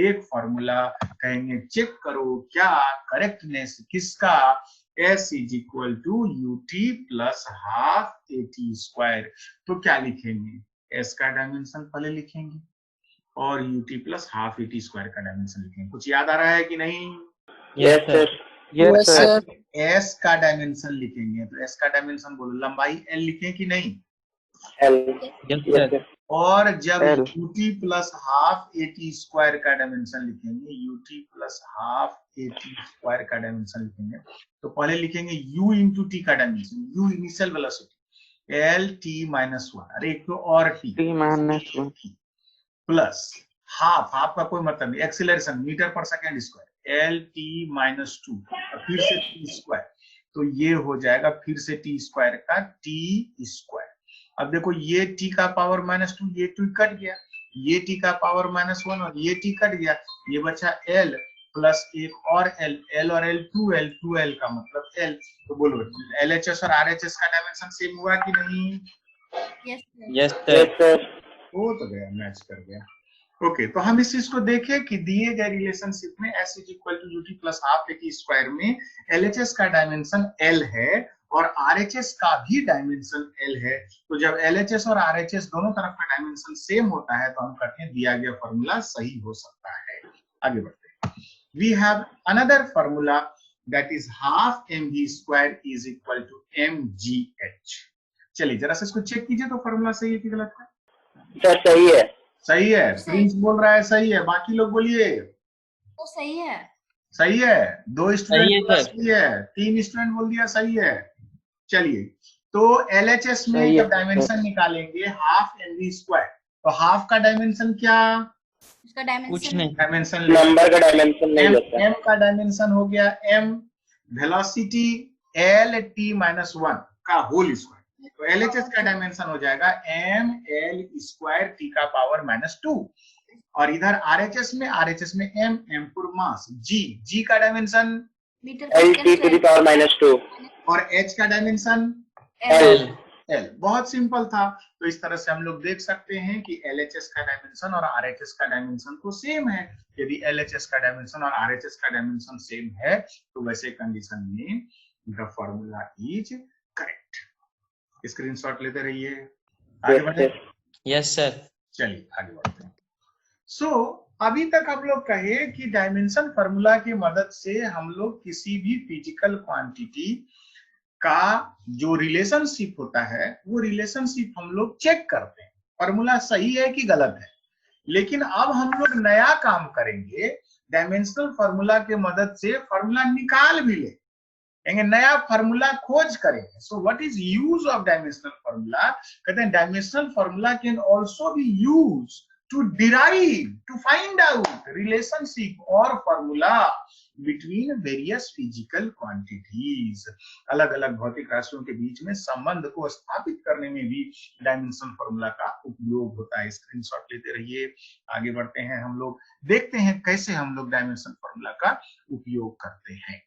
एक फॉर्मूला, कहेंगे चेक करो क्या करेक्टनेस किसका, S is equal to UT plus half AT square. तो क्या लिखेंगे? S का डायमेंशन पहले लिखेंगे और UT plus half AT square का डायमेंशन लिखेंगे। कुछ याद आ रहा है कि नहीं? Yes, sir. Yes, sir. S का डायमेंशन लिखेंगे, तो S का डायमेंशन बोलो, लंबाई L लिखें कि नहीं? L. Yes Yes, sir. sir. और जब L. ut plus half at square का डायमेंशन लिखेंगे, ut plus half at square का डायमेंशन लिखेंगे, तो पहले लिखेंगे u इंटू टी का dimension, u initial velocity l t minus 1, अरे एक तो और t T minus 1. Plus half, half का कोई मतलब नहीं, एक्सीलरेशन मीटर पर second square L T minus 2, फिर से टी स्क्वायर, तो ये हो जाएगा फिर से टी स्क्वायर का टी स्क्वायर। अब देखो ये टी का पावर माइनस 2, ये 2 कट गया, ये टी का पावर माइनस 1 और ये टी कट गया, ये बचा एल प्लस एक और एल, एल और एल 2l, 2l का मतलब एल। तो बोलो एलएचएस और आरएचएस का डायमेंशन सेम हुआ कि नहीं? Yes Yes, sir. sir. हो तो गया, मैच कर गया। ओके, तो हम इस चीज को देखें कि दिए गए रिलेशनशिप में s is equal to u t plus half a square में एलएचएस का डायमेंशन l है और आरएचएस का भी डायमेंशन l है। तो जब एलएचएस और आरएचएस दोनों तरफ का डायमेंशन सेम होता है तो हम कहते हैं दिया गया फॉर्मूला सही हो सकता है। आगे बढ़ते हैं। We have another formula that is half mv square is equal to mgh। चलिए जरा से इसको चेक कीजिए तो फॉर्मूला सही है कि गलत है? Sir, सही है। सही है, प्रिंस बोल रहा है सही है, बाकी लोग बोलिए। तो सही है। सही है, 2 स्टूडेंट सही है बोला सर। सही है, 3 स्टूडेंट बोल दिया सही है। चलिए, तो एलएचएस में सही है। जब डायमेंशन निकालेंगे हाफ एमवी स्क्वायर, तो हाफ का डायमेंशन क्या? उसका कुछ डायमेंशन नहीं। डायमेंशन नंबर का डायमेंशन नहीं होता। m का डायमेंशन हो गया m, velocity l t minus 1 का होल स्क्वायर, तो एलएचएस का डायमेंशन हो जाएगा m l स्क्वायर t का पावर माइनस 2, और इधर आरएचएस में m फॉर मास, g का dimension metre L T to the power minus 2. और h का डायमेंशन L. L। बहुत सिंपल था। तो इस तरह से हम लोग देख सकते हैं कि LHS का डायमेंशन और RHS का डायमेंशन तो सेम है। यदि LHS का डायमेंशन और RHS का डायमेंशन सेम है तो वैसे कंडीशन में the formula is correct. Screenshot लेते रहिए, आगे बढ़े। Yes sir. चलिए आगे बढ़ते हैं। सो अभी तक हम लोग कहे कि डायमेंशन फॉर्मूला की मदद से हम लोग किसी भी फिजिकल क्वांटिटी का जो रिलेशनशिप होता है वो रिलेशनशिप हम लोग चेक करते हैं, फॉर्मूला सही है कि गलत है। लेकिन अब हम लोग नया काम करेंगे, डायमेंशनल फॉर्मूला के मदद से फॉर्मूला निकाल भी लेंगे, नया फॉर्मूला खोज करेंगे। So what is use of dimensional formula? कहते हैं dimensional formula can also be use to derive, to find out relationship or formula between various physical quantities। अलग अलग भौतिक राशियों के बीच में संबंध को स्थापित करने में भी डायमेंशन फॉर्मूला का उपयोग होता है। स्क्रीनशॉट लेते रहिए, आगे बढ़ते हैं। हम लोग देखते हैं कैसे हम लोग डायमेंशन फॉर्मूला का उपयोग करते हैं।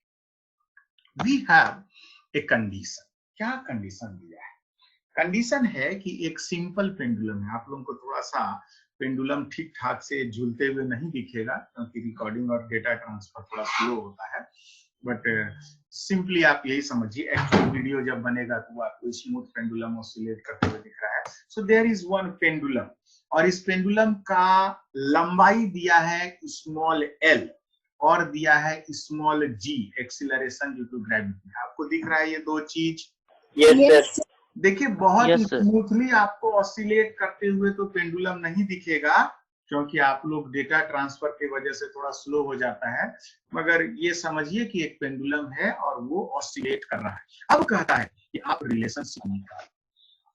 We have a condition. क्या कंडीशन दिया है? कंडीशन है कि एक सिंपल पेंडुलम है। आप लोगों को थोड़ा सा पेंडुलम ठीक ठाक से झूलते हुए नहीं दिखेगा क्योंकि रिकॉर्डिंग और डेटा ट्रांसफर थोड़ा स्लो होता है, बट सिंपली आप यही समझिए, एक्चुअल वीडियो जब बनेगा तो आपको स्मूथ पेंडुलम ऑसिलेट करते हुए दिख रहा है। So there is one pendulum और इस पेंडुलम का लंबाई दिया है स्मॉल l और दिया है small g, acceleration due to gravity. आपको दिख रहा है ये दो चीज? Yes, sir. देखिए बहुत Yes, sir. स्मूथली आपको ऑसिलेट करते हुए तो पेंडुलम नहीं दिखेगा क्योंकि आप लोग डेटा ट्रांसफर की वजह से थोड़ा स्लो हो जाता है, मगर ये समझिए कि एक पेंडुलम है और वो ऑसिलेट कर रहा है। अब कहता है कि आप रिलेशनशिप निकालें,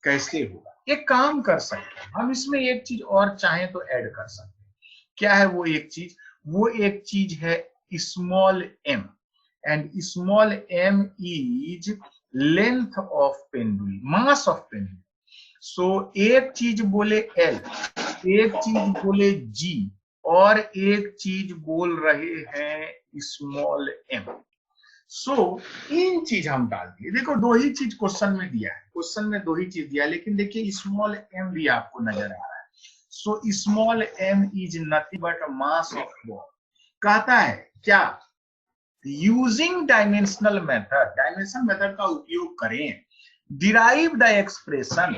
कैसे होगा? एक काम कर सकते हैं हम, इसमें एक चीज और चाहें तो ऐड कर सकते हैं। क्या है वो एक चीज? वो एक चीज है small m, and small m is length of pendulum, mass of pendulum. So एक चीज बोले L, एक चीज बोले G और एक चीज बोल रहे हैं स्मॉल m। सो इन चीज हम डाल दिए। देखो दो ही चीज क्वेश्चन में दिया है, क्वेश्चन में दो ही चीज दिया, लेकिन देखिए स्मॉल m भी आपको नजर आ रहा है। So small m is nothing but mass of ball. कहता है क्या? Using dimensional method, dimension method का उपयोग करें, derive the expression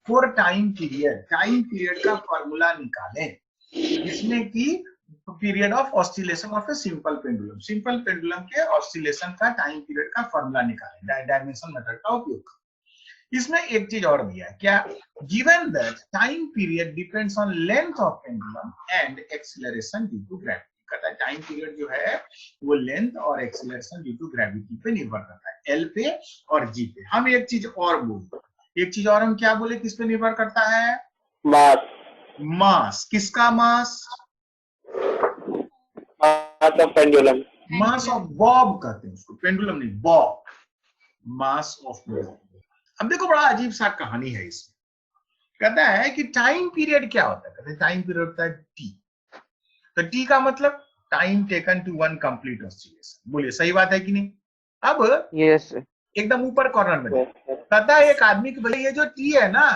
for time period, time period का फॉर्मूला निकालें जिसमें कि period of oscillation of a simple pendulum, simple pendulum के ऑसिलेशन का टाइम पीरियड का फॉर्मूला निकालें, डायमेंशन मेथड का उपयोग करें। इसमें एक चीज और दिया है क्या, given that time period depends on length of pendulum and acceleration due to gravity. कहता है टाइम पीरियड जो है वो लेंथ और एक्सीलरेशन ड्यू टू ग्रेविटी पे निर्भर करता है, एल पे और जी पे। हम एक चीज और बोले, एक चीज और हम क्या बोले, किस पे निर्भर करता है, मास, मास। किसका mass, mass of pendulum, mass of bob कहते हैं उसको, पेंडुलम नहीं, बॉब, मास ऑफ बॉब। अब देखो बड़ा अजीब सा कहानी है इसमें। कहता है कि टाइम पीरियड क्या होता है, कहते हैं टाइम पीरियड होता है टी। तो टी का मतलब time taken to one complete oscillation. बोलिए सही बात है कि नहीं। अब यस एकदम ऊपर कॉर्नर में कहता है एक आदमी की, भले ये जो टी है ना,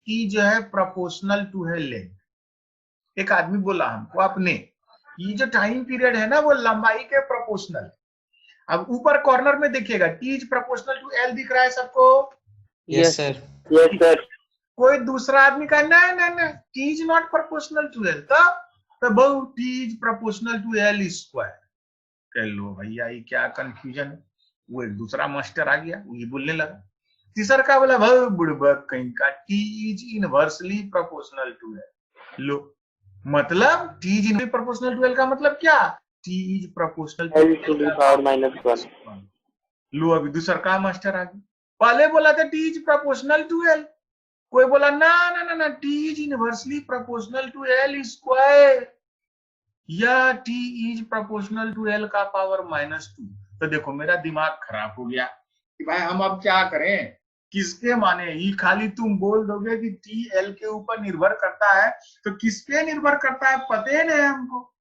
टी जो है प्रोपोर्शनल टू है लेंथ। एक आदमी बोला हमको अपने, ये जो टाइम पीरियड है ना वो लंबाई के प्रोपोर्शनल है। अब ऊपर कॉर्नर में देखिएगा t is proportional to l दिख रहा है सबको। Yes sir. यस सर, कोई दूसरा आदमी का नहीं नहीं नहीं, t is not proportional to l. तो बहु t is proportional to l square. कह लो भैया ये क्या कंफ्यूजन है। वो एक दूसरा मास्टर आ गया, वो ये बोलने लगा। तीसरा का बोला भाई बुड़बक कहीं का, t is inversely proportional to l. लो मतलब t is inversely proportional to L का मतलब क्या, t is proportional to l to the power -1। लो अभी दूसरा का मास्टर आ गया। पहले बोला था t is proportional to l, कोई बोला ना ना ना ना, t is inversely proportional to l square, या t is proportional to L का पावर -2। तो देखो मेरा दिमाग खराब हो गया कि भाई हम अब क्या करें, किसके माने। ये खाली तुम बोल दोगे कि टी एल के ऊपर निर्भर करता है, तो किस पे निर्भर करता है पता ही नहीं हमको।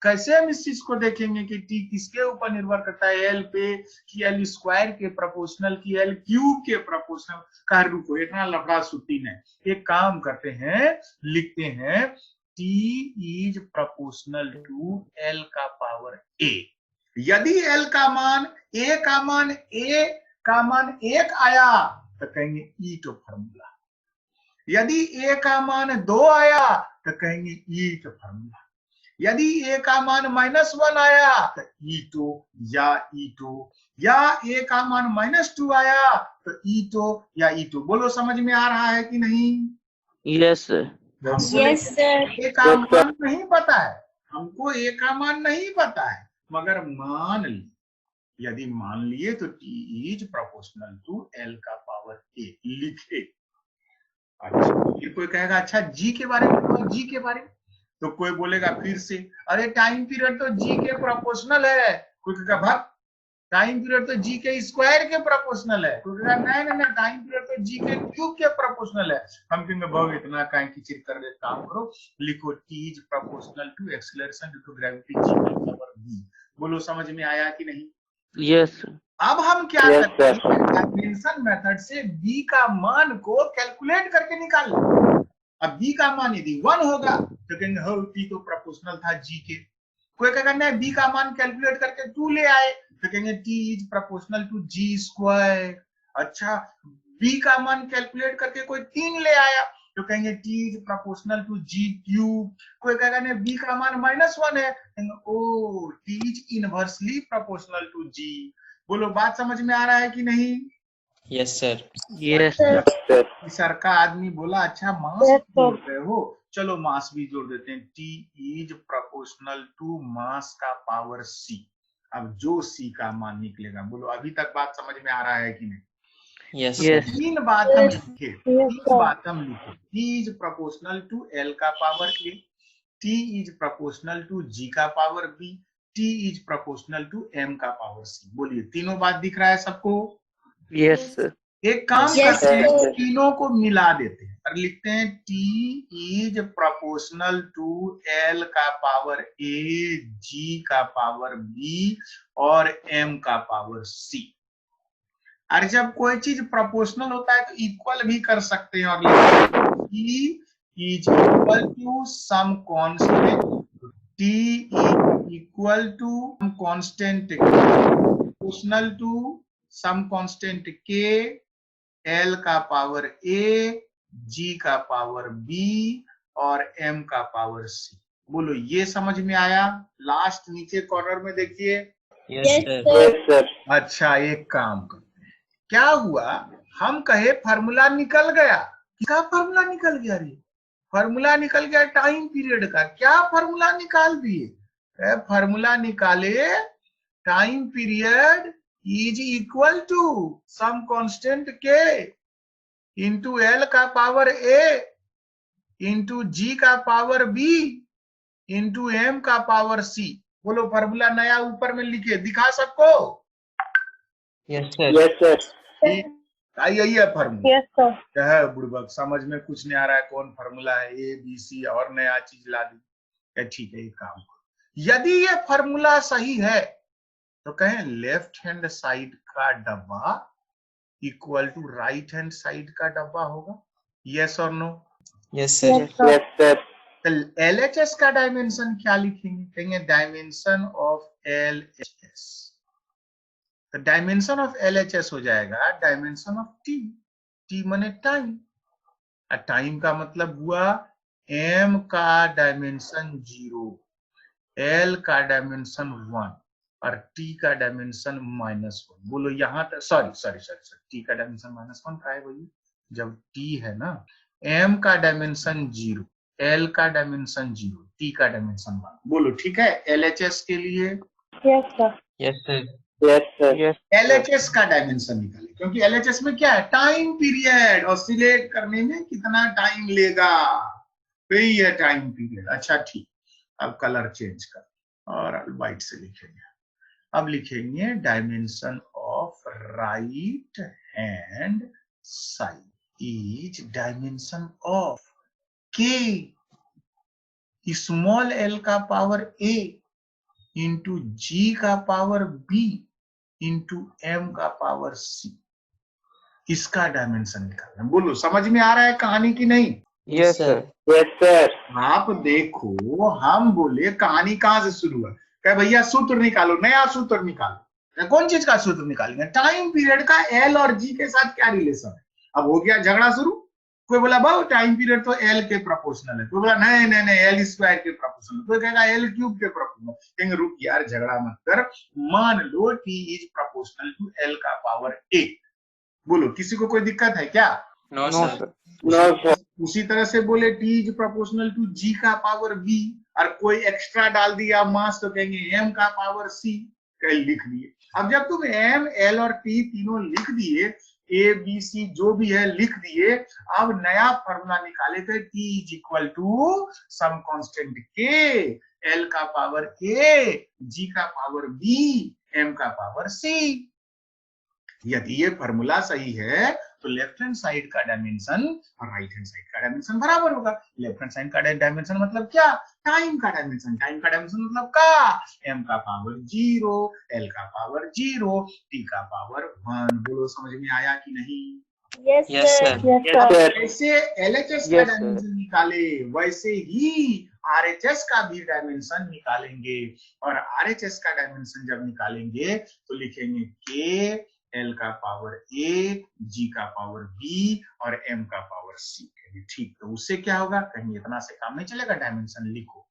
कैसे हम इस चीज को देखेंगे कि टी किसके ऊपर निर्भर करता है, एल पे कि एल स्क्वायर के प्रोपोर्शनल की एल क्यूब के प्रोपोर्शनल। कह रुको इतना लफड़ा सुट्टी नहीं, एक काम करते हैं, लिखते हैं T is proportional to L का पावर ए। यदि एल का मान ए का मान एक आया तो कहेंगे ई टू फॉर्मूला। यदि ए का मान 2 आया तो कहेंगे ई टू फॉर्मूला। यदि ए का मान -1 आया तो E2 या E2, या ए का मान -2 आया तो E2 या E2। बोलो समझ में आ रहा है कि नहीं। Yes yes sir. ए का मान नहीं पता है हमको, ए का मान नहीं पता है, मगर मान लिए, यदि मान लिए तो t is proportional to L का पावर ए लिखे। अच्छा ये कोई कहेगा अच्छा जी के बारे में, तो जी के बारे में तो कोई बोलेगा फिर से अरे टाइम पीरियड तो जी के प्रोपोर्शनल है। कोई कहेगा भाग, टाइम पीरियड तो जी के स्क्वायर के प्रोपोर्शनल है। कोई कहेगा नहीं नहीं नहीं, टाइम पीरियड तो जी के क्यूब के प्रोपोर्शनल है। हम कहेंगे बहु इतना काहे किचिर कर दे, काम करो लिखो t is proportional to acceleration due to gravity g का पावर बी। बोलो समझ में आया कि नहीं। यस अब हम क्या करते हैं, डायमेंशन मेथड से बी का मान को कैलकुलेट करके निकाल लें। अब बी का मान यदि 1 होगा तो कहेंगे हो टी तो प्रोपोर्शनल था जी के। कोई कहेगा नहीं बी का मान कैलकुलेट करके 2 ले आए तो कहेंगे T is proportional to g square. अच्छा बी का मान कैलकुलेट करके कोई 3 ले आया तो कहेंगे T is proportional to g cube. कोई कहेगा नहीं बी का मान -1 है, ओ t is inversely proportional to g. बोलो बात समझ में आ रहा है कि नहीं। Yes sir. यस सर का आदमी बोला अच्छा मास जोड़ रहे हो, चलो मास भी जोड़ देते हैं। T is proportional to mass का पावर सी। अब जो सी का मान निकलेगा, बोलो अभी तक बात समझ में आ रहा है कि नहीं। यस यस तीन बात हम लिखे, तीन बात हम लिखे। T is proportional to L का power a, t is proportional to g का power b, t is proportional to m का पावर सी। बोलिए तीनों बात दिख रहा है सबको। यस एक काम Yes, करते हैं, sir. तीनों को मिला देते हैं और लिखते हैं T is proportional to L का पावर ए, जी का पावर बी और एम का पावर सी। और जब कोई चीज प्रोपोर्शनल होता है तो इक्वल भी कर सकते हैं और T is equal to some constant, T is equal to some constant proportional to some constant के, एल का पावर ए, जी का पावर बी और एम का पावर सी। बोलो ये समझ में आया। लास्ट नीचे कॉर्नर में देखिए। Yes sir. यस सर अच्छा एक काम करते हैं, क्या हुआ हम कहे फार्मूला निकल गया, क्या फार्मूला निकल गया रे? फार्मूला निकल गया टाइम पीरियड का। क्या फार्मूला निकाल दिए? फार्मूला निकाले time period is equal to some constant के इंटू एल का पावर ए इंटू जी का पावर बी इंटू एम का पावर सी। बोलो फार्मूला नया ऊपर में लिखे, दिखा सबको? Yes sir. Yes, sir. यही है फार्मूला। Yes, sir. क्या है बुड़बक, समझ में कुछ नहीं आ रहा है कौन फार्मूला है? ए बी सी और नया चीज ला दी। क्या ठीक है, ये काम करो। यदि ये फार्मूला सही है तो कहें लेफ्ट हैंड साइड का डब्बा equal to right hand side का डब्बा होगा। यस और no? Yes sir. Yes, sir. Yes, sir. तो LHS का डायमेंशन क्या लिखेंगे? कहेंगे डायमेंशन ऑफ LHS। तो डायमेंशन ऑफ LHS हो जाएगा डायमेंशन ऑफ T। T माने टाइम, और टाइम का मतलब हुआ M का डायमेंशन 0, L का डायमेंशन 1 और T का डायमेंशन -1। बोलो यहाँ तक, सॉरी T का डायमेंशन -1 का है वही, जब T है ना। M का डायमेंशन 0, L का डायमेंशन 0, T का डायमेंशन 1। बोलो ठीक है? LHS के लिए Yes, sir. Yes sir. Yes, sir. Yes. LHS का डायमेंशन निकाले, क्योंकि LHS में क्या है? Time period. ऑसिलेट करने में कितना टाइम लेगा, वही है टाइम पीरियड। अच्छा ठीक, अब कलर चेंज कर और व्हाइट से लिखेंगे। अब लिखेंगे dimension of right hand side is dimension of के स्मॉल एल का पावर ए इंटू जी का पावर बी इंटू एम का पावर सी। इसका डायमेंशन निकालना। बोलो समझ में आ रहा है कहानी की नहीं? Yes, sir. Yes, sir. आप देखो, हम बोले कहानी कहां से शुरू है? कहे भैया सूत्र निकालो, नया सूत्र निकालो। कौन चीज का सूत्र निकालेंगे? टाइम पीरियड का एल और जी के साथ क्या रिलेशन है? अब हो गया झगड़ा शुरू। कोई बोला भाई टाइम पीरियड तो एल के प्रोपोर्शनल है, कोई बोला नहीं एल स्क्वायर के प्रोपोर्शनल, कोई कहेगा एल क्यूब के प्रोपोर्शनल। कहेंगे रुक यार झगड़ा मत कर, मान लो t is proportional to L का पावर ए। बोलो किसी को कोई दिक्कत है क्या? No sir. No, sir. उसी तरह से बोले t is proportional to g का पावर बी और कोई एक्स्ट्रा डाल दिया मास तो कहेंगे एम का पावर सी। लिख दिए। अब जब तुम एम एल और टी तीनों लिख दिए, ए बी सी जो भी है लिख दिए, अब नया फॉर्मूला निकाले थे T is equal to some constant के, एल का पावर ए, जी का पावर बी, एम का पावर सी। यदि ये फॉर्मूला सही है तो लेफ्ट हैंड साइड का डायमेंशन और राइट हैंड साइड का डायमेंशन बराबर होगा। लेफ्ट हैंड साइड का डायमेंशन मतलब क्या? टाइम का डायमेंशन। टाइम का डायमेंशन मतलब का? एम का पावर 0, एल का पावर 0, टी का पावर 1। बोलो समझ में आया कि नहीं? Yes, Yes, sir. sir. Yes, Yes, sir. sir. जैसे LHS का Yes, sir. डायमेंशन निकाले वैसे ही RHS का भी डायमेंशन निकालेंगे। और RHS का डायमेंशन जब निकालेंगे तो लिखेंगे के, एल का पावर ए, जी का पावर बी और एम का पावर सी। ठीक, तो उससे क्या होगा? कहीं इतना से काम नहीं चलेगा, डायमेंशन लिखो।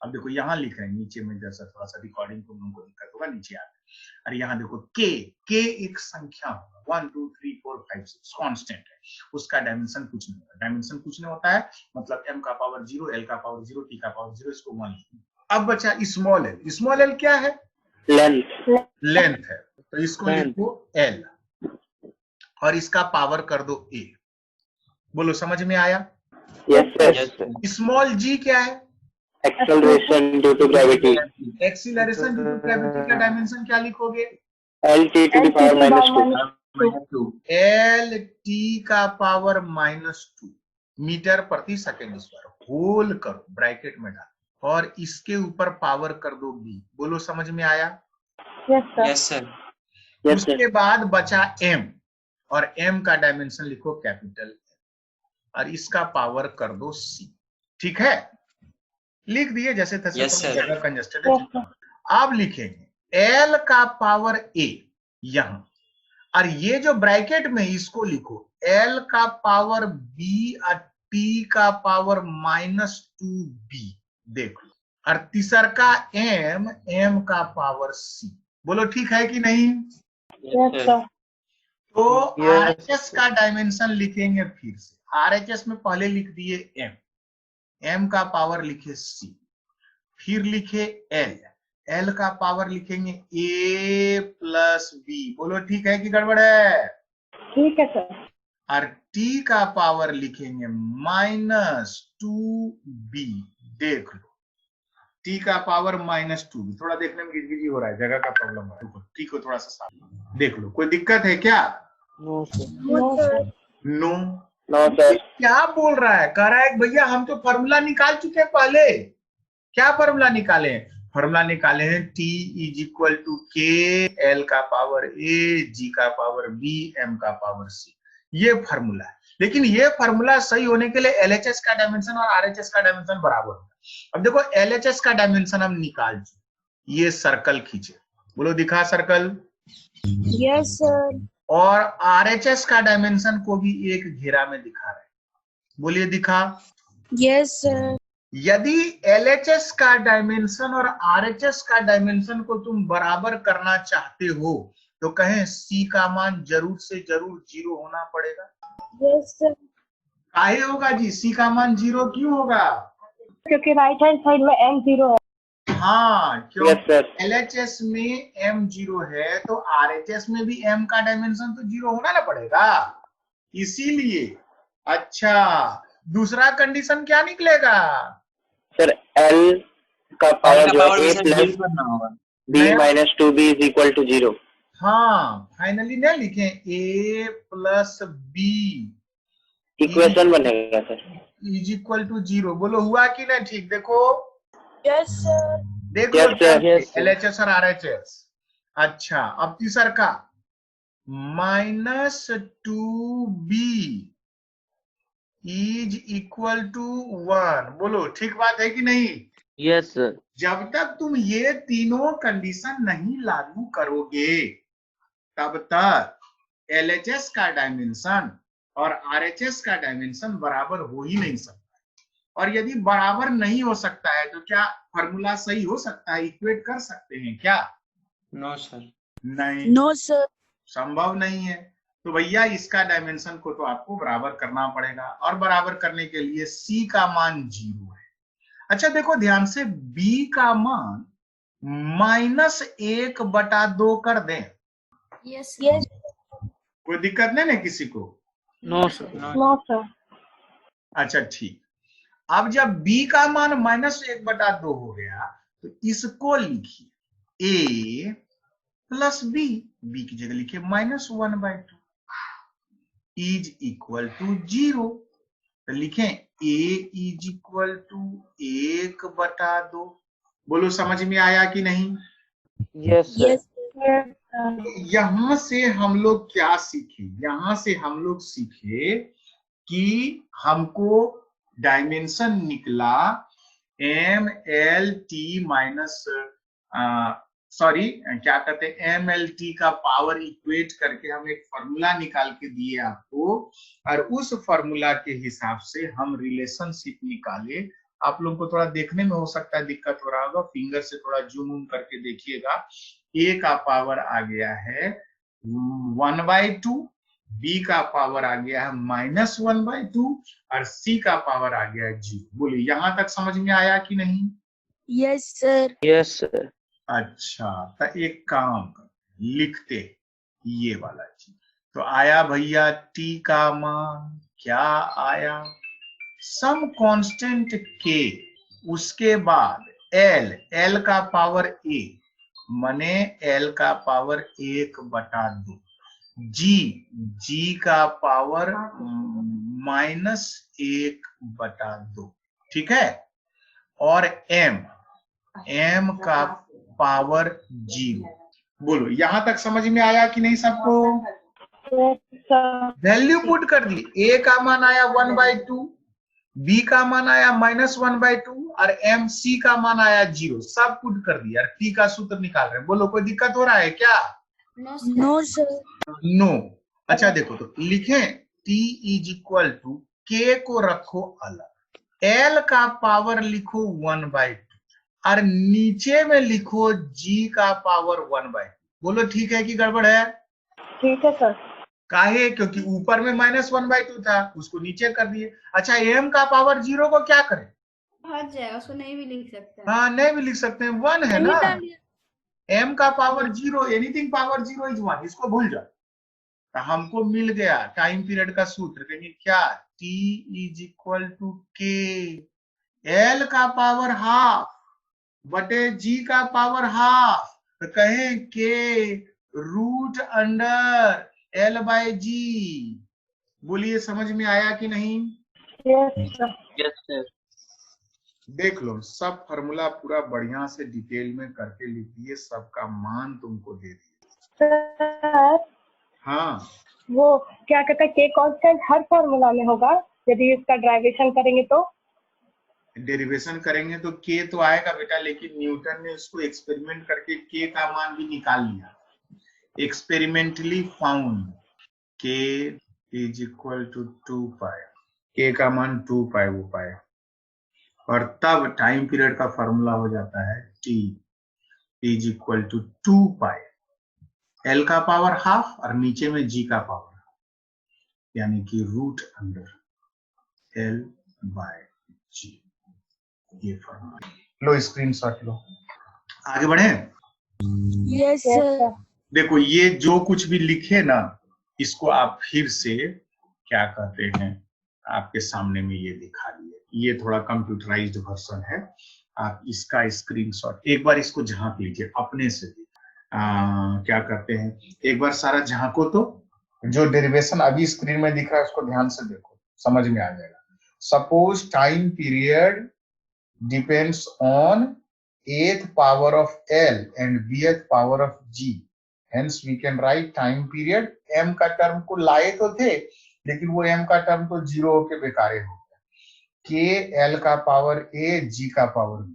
अब देखो यहाँ लिख रहे हैं नीचे में, जैसा थोड़ा सा रिकॉर्डिंग तुम लोगों को दिक्कत होगा नीचे आके। और यहाँ देखो के एक संख्या होगा, 1 2 3 4 5 6 कांस्टेंट है, उसका डायमेंशन कुछ नहीं होता। डायमेंशन कुछ नहीं होता है मतलब एम का पावर 0, एल का पावर 0, टी का पावर 0, इसको 1। अब बचा स्मॉल एल। स्मॉल एल क्या है? Length. लेंथ है, तो इसको Length. लिखो एल और इसका पावर कर दो ए। बोलो समझ में आया? Yes, sir. Yes sir. Small g क्या है? Acceleration due to gravity. Acceleration due to gravity का डायमेंशन क्या लिखोगे? LT to the power -2. L t का पावर -2 मीटर प्रति सेकेंड स्क्वायर। होल करो, ब्रैकेट में डालो और इसके ऊपर पावर कर दो बी। बोलो समझ में आया? Yes, sir. Yes sir. Yes, sir. उसके बाद बचा एम और एम का डायमेंशन लिखो कैपिटल और इसका पावर कर दो सी। ठीक है, लिख दिए जैसे तैसे। Yes, sir. जगह कंजस्टेड Yes, है। sir. अब लिखेंगे एल का पावर ए यहां, और ये जो ब्रैकेट में इसको लिखो एल का पावर बी और टी का पावर -2b। देख लो, और तीसर का एम का पावर सी। बोलो ठीक है कि नहीं? Yes, sir. तो Yes. RHS का डायमेंशन लिखेंगे फिर से। RHS में पहले लिख दिए m का पावर लिखे c, फिर लिखे l का पावर लिखेंगे a प्लस b। बोलो ठीक है कि गड़बड़ है? ठीक है सर। और t का पावर लिखेंगे -2b। देख लो, t का पावर -2। थोड़ा देखने में गिजगिजी हो रहा है, जगह का प्रॉब्लम हो रहा है। t को थोड़ा सा साफ देख लो, कोई दिक्कत है क्या? No, sir. No sir. No. No, sir. क्या बोल रहा है? कह रहा है भैया हम तो फॉर्मूला निकाल चुके हैं पहले। क्या फॉर्मूला निकाले हैं? फॉर्मूला निकाले हैं t = k, l का पावर a, g का पावर b, m का पावर c। ये फॉर्मूला है। लेकिन ये फॉर्मूला सही होने के लिए LHS का डायमेंशन और RHS का डायमेंशन बराबर होगा। अब देखो LHS का डायमेंशन हम निकाल चुके, ये सर्कल खींचे। बोलो दिखा सर्कल। Yes sir. और RHS का डायमेंशन को भी एक घेरा में दिखा रहे हैं। बोलिए दिखा। Yes sir. यदि LHS का डायमेंशन और RHS का डायमेंशन को तुम बराबर करना चाहते हो तो कहें C का मान जरूर से जरूर 0 होना पड़ेगा। Yes sir. काहे होगा जी? C का मान 0 क्यों होगा? क्योंकि राइट हैंड साइड में m 0 है। हाँ, Yes, क्योंकि sir. LHS में m 0 है तो RHS में भी m का डायमेंशन तो 0 होना ना पड़ेगा, इसीलिए। अच्छा, दूसरा कंडीशन क्या निकलेगा? Sir, L का पावर जो पावर है a जीरो प्लस करना होगा। b minus 2b is equal to 0। हाँ, फाइनली ना लिखें a प्लस b इक्वेशन बनेगा सर। Is equal to 0। बोलो हुआ कि नहीं? ठीक देखो, यस सर। देख लो Yes, sir. Yes, sir. LHS और RHS। अच्छा, अब तीसरा का -2b इज इक्वल टू 1। बोलो ठीक बात है कि नहीं? Yes sir. जब तक तुम ये तीनों कंडीशन नहीं लागू करोगे तब तक LHS का डायमेंशन और RHS का डायमेंशन बराबर हो ही नहीं सकता। और यदि बराबर नहीं हो सकता है तो क्या फॉर्मूला सही हो सकता है? इक्वेट कर सकते हैं क्या? No sir. नहीं, नो सर। संभव नहीं है। तो भैया इसका डायमेंशन को तो आपको बराबर करना पड़ेगा, और बराबर करने के लिए C का मान 0 है। अच्छा देखो ध्यान से, B का मान -1/2 कर दें, यस यस। कोई दिक्कत नहीं ना किसी को? No sir. No sir. अच्छा ठीक। अब जब b का मान -1/2 हो गया तो इसको लिखिए a प्लस b, b की जगह लिखिए -1/2 इज इक्वल टू 0। तो लिखें a इज इक्वल टू 1/2। बोलो समझ में आया कि नहीं? Yes sir. यस। यहां से हम लोग क्या सीखे? यहां से हम लोग सीखे कि हमको डायमेंशन निकला MLT माइनस सॉरी क्या कहते हैं MLT का पावर इक्वेट करके हम एक फॉर्मूला निकाल के दिए आपको, और उस फॉर्मूला के हिसाब से हम रिलेशनशिप निकाले। आप लोगों को थोड़ा देखने में हो सकता है दिक्कत हो रहा होगा, फिंगर से थोड़ा जूम इन करके देखिएगा। A का पावर आ गया है 1/2, B का पावर आ गया है -1/2 और C का पावर आ गया है 0। बोलिए यहां तक समझ में आया कि नहीं? Yes sir. Yes sir. अच्छा, तो एक काम कर, लिखते ये वाला चीज। तो आया भैया T का मान क्या आया? सम कांस्टेंट K, उसके बाद L का पावर A मने L का पावर 1/2, G का पावर -1/2, ठीक है, और M का पावर 0। बोलो यहां तक समझ में आया कि नहीं सबको? वैल्यू पुट कर दी। A का मान आया 1/2, B का मान आया -1/2 और MC का मान आया 0। सब पुट कर दिया, T का सूत्र निकाल रहे हैं। बोलो कोई दिक्कत हो रहा है क्या? No sir. नो। अच्छा देखो, तो लिखें T is equal to K को रखो अलग, L का पावर लिखो 1/2 और नीचे में लिखो G का पावर 1/2। बोलो ठीक है कि गड़बड़ है? ठीक है सर। काहे? क्योंकि ऊपर में -1/2 था, उसको नीचे कर दिए। अच्छा, m का पावर 0 को क्या करें? हट जाएगा, उसको नहीं भी लिख सकते हैं। हाँ, नहीं भी लिख सकते हैं, 1 है ना। m का पावर 0, एनीथिंग पावर 0 इज 1, इसको भूल जाओ। तो हमको मिल गया टाइम पीरियड का सूत्र, कहेंगे क्या? t = k, l का पावर हाफ बटे g का पावर हाफ, तो कहें k √L/g। बोलिए, समझ में आया कि नहीं? Yes, sir. Yes sir. देख लो, सब फार्मूला पूरा बढ़िया से डिटेल में करके लिख दिए, सबका मान तुमको दे दिए। Sir, हाँ, वो क्या कहता है के कांस्टेंट हर फॉर्मूला में होगा यदि इसका ड्राइवेशन करेंगे तो? डेरिवेशन करेंगे तो k तो आएगा बेटा, लेकिन न्यूटन ने उसको एक्सपेरिमेंट करके k का मान भी निकाल लिया। एक्सपेरिमेंटली फाउंड k = 2π, k का मान 2π वो पाया, और तब टाइम पीरियड का फॉर्मूला हो जाता है t = 2π, l का पावर हाफ और नीचे में g का पावर, यानी कि √L/g। ये फॉर्मूला लो, स्क्रीनशॉट लो। आगे बढ़े। Yes, sir. देखो, ये जो कुछ भी लिखे ना, इसको आप फिर से क्या कहते हैं, आपके सामने में ये दिखा दिए। ये थोड़ा कंप्यूटराइज्ड वर्जन है, आप इसका स्क्रीनशॉट एक बार इसको झांक लीजिए अपने से। क्या कहते हैं, एक बार सारा झांको, तो जो डेरिवेशन अभी स्क्रीन में दिख रहा है उसको ध्यान से देखो, समझ में आ जाएगा। Suppose time period depends on 8th power of L and bth power of G, hence we can write time period। m का टर्म को लाए तो थे, लेकिन वो m का टर्म तो 0 होके बेकारे हो गया। k l का पावर a, g का power b,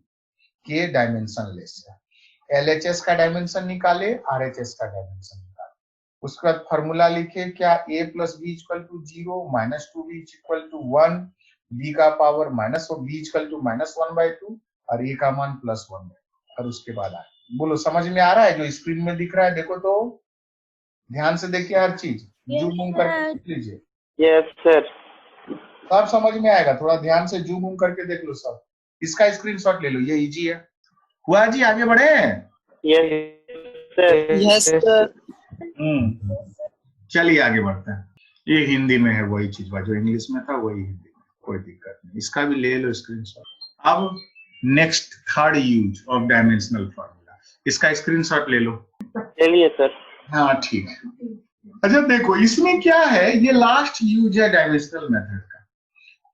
k dimension less है। LHS का डायमेंशन निकाले, RHS का डायमेंशन निकाले, उसके बाद फॉर्मूला लिखे क्या? a + b = 0, -2b = 1, b का पावर -b = -1/2 और a का मान +1, और उसके बाद आए। बोलो, समझ में आ रहा है? जो स्क्रीन में दिख रहा है देखो, तो ध्यान से देखिए, हर चीज जूम करके देख लीजिए। Yes, sir. सब समझ में आएगा, थोड़ा ध्यान से जूम करके देख लो सब। इसका स्क्रीनशॉट ले लो, ये इजी है। हुआ जी, आगे बढ़े। Yes, sir. Yes, sir. चलिए आगे बढ़ते हैं। ये हिंदी में है वही चीज, जो इंग्लिश में था वही हिंदी में, कोई दिक्कत नहीं। इसका भी ले लो स्क्रीनशॉट। अब next, third use of dimensional formula, इसका स्क्रीनशॉट ले लो। चलिए सर। हाँ, ठीक है। अच्छा देखो, इसमें क्या है, ये लास्ट यूज है डायमेंशनल मेथड का,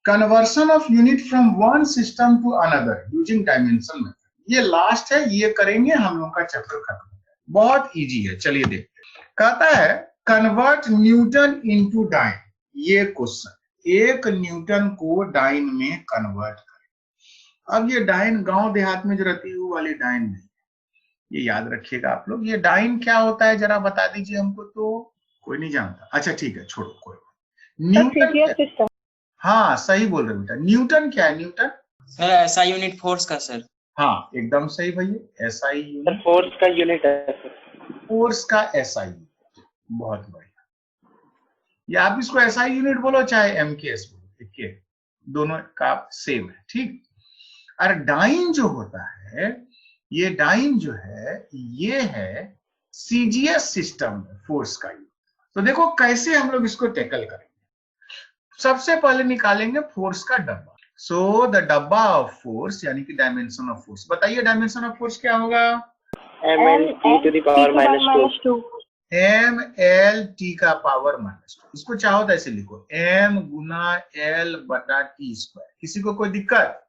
conversion of unit from one system to another using dimensional method. ये लास्ट है, ये करेंगे हम लोग का चैप्टर खत्म। बहुत इजी है, चलिए देखते हैं। कहता है कन्वर्ट न्यूटन इनटू डाइन। ये क्वेश्चन, एक न्यूटन को डाइन में कन्वर्ट करें। अब ये डाइन गांव देहात में जो रहती है वो वाली डाइन नहीं, ये याद रखिएगा आप लोग। ये डाइन क्या होता है जरा बता दीजिए हमको, तो कोई नहीं जानता। अच्छा ठीक है, छोड़ो, कोई न्यूटन सिस्टम। हाँ, सही बोल रहे बेटा। न्यूटन क्या है? न्यूटन सर ऐसा यूनिट फोर्स का सर। हाँ, एकदम सही भैया, SI यूनिट, फोर्स का यूनिट है सर। फोर्स का SI यूनिट। बहुत बढ़िया। या आप इसको SI यूनिट बोलो चाहे MKS बोलो, ठीक है, दोनों का सेम है, ठीक। और डाइन जो होता है, ये डाइन जो है, ये है CGS सिस्टम फोर्स का यूनिट। तो देखो कैसे हम लोग इसको टैकल करेंगे। सबसे पहले निकालेंगे फोर्स का डब्बा। सो द डब्बा ऑफ फोर्स, यानी कि डायमेंशन ऑफ फोर्स। बताइए डायमेंशन ऑफ फोर्स क्या होगा? mLT⁻²। mLT का पावर -2। इसको चाहो तो ऐसे लिखो, m × L/T²। किसी को कोई दिक्कत?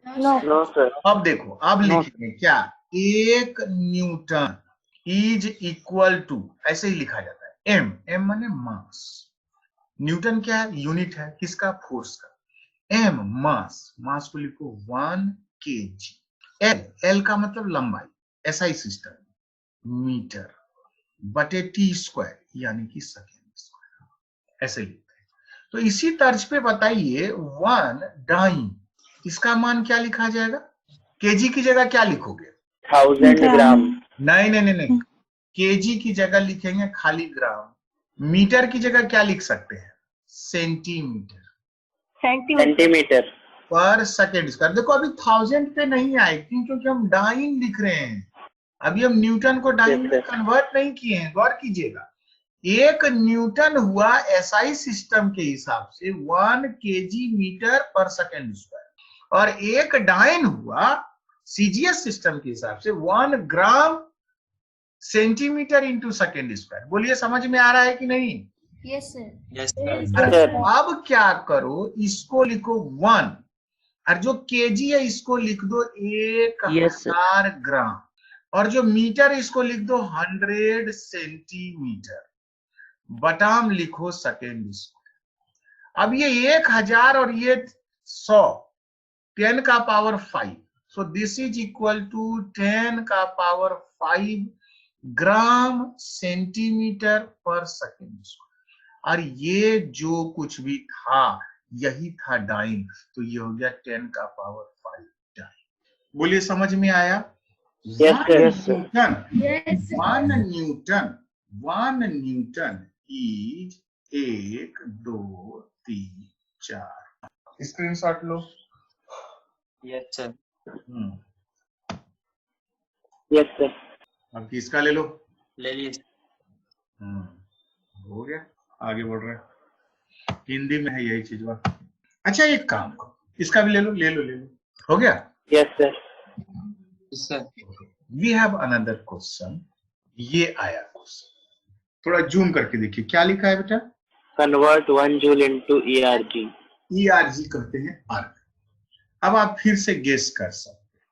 No sir. अब देखो, अब लिखेंगे क्या? 1 न्यूटन इज इक्वल टू, ऐसे ही लिखा जाता है, m माने मास, न्यूटन क्या है? यूनिट है किसका? फोर्स का। m मास को लिखो 1 kg। l का मतलब लंबाई, SI सिस्टम, मीटर बटे T², यानी कि सेकेंड स्क्वायर, ऐसे लिखते हैं। तो इसी तर्ज पे बताइए 1 डाइन, इसका मान क्या लिखा जाएगा? केजी की जगह क्या लिखोगे? 1000 ग्राम। नहीं, केजी की जगह लिखेंगे खाली ग्राम। मीटर की जगह क्या लिख सकते हैं? Centimetre centimetre per second square. देखो अभी 1000 पे नहीं आए क्योंकि हम डाइन लिख रहे हैं, अभी हम न्यूटन को डाइन में कन्वर्ट नहीं किए हैं। गौर कीजिएगा, 1 न्यूटन हुआ एसआई सिस्टम के हिसाब से 1 केजी मीटर पर सेकेंड स्क्वायर, और 1 डाइन हुआ सीजीएस सिस्टम के हिसाब से 1 gram centimetre into second square. बोलिए समझ में आ रहा है कि नहीं? Yes sir. यस अब क्या करो, इसको लिखो 1, और जो केजी है इसको लिख दो 1000 ग्राम, और जो मीटर इसको लिख दो 100 सेंटीमीटर, बटाम लिखो सेकेंड स्क्वायर। अब ये 1000 और ये 100, 10 का power 5, so this is equal to 10 का power 5 gram centimetre per second square. और ये जो कुछ भी था यही था डाइन, तो ये हो गया 10 का पावर 5 डाइन। बोलिए समझ में आया? One Newton is 1 2 3 4। Screenshot low. Yes sir. Yes sir. अब किसका ले लो? ले लीजिए। हो गया, आगे बढ़ रहे हैं। हिंदी में है यही चीज। अच्छा एक काम करो, इसका भी ले लो, ले लो, ले लो। हो गया? Yes sir. Sir we have another question. ये आया क्वेश्चन, थोड़ा जूम करके देखिए क्या लिखा है बेटा। Convert 1 joule into ERG। ERG कहते हैं अर्ग। अब आप फिर से गेस कर सकते हैं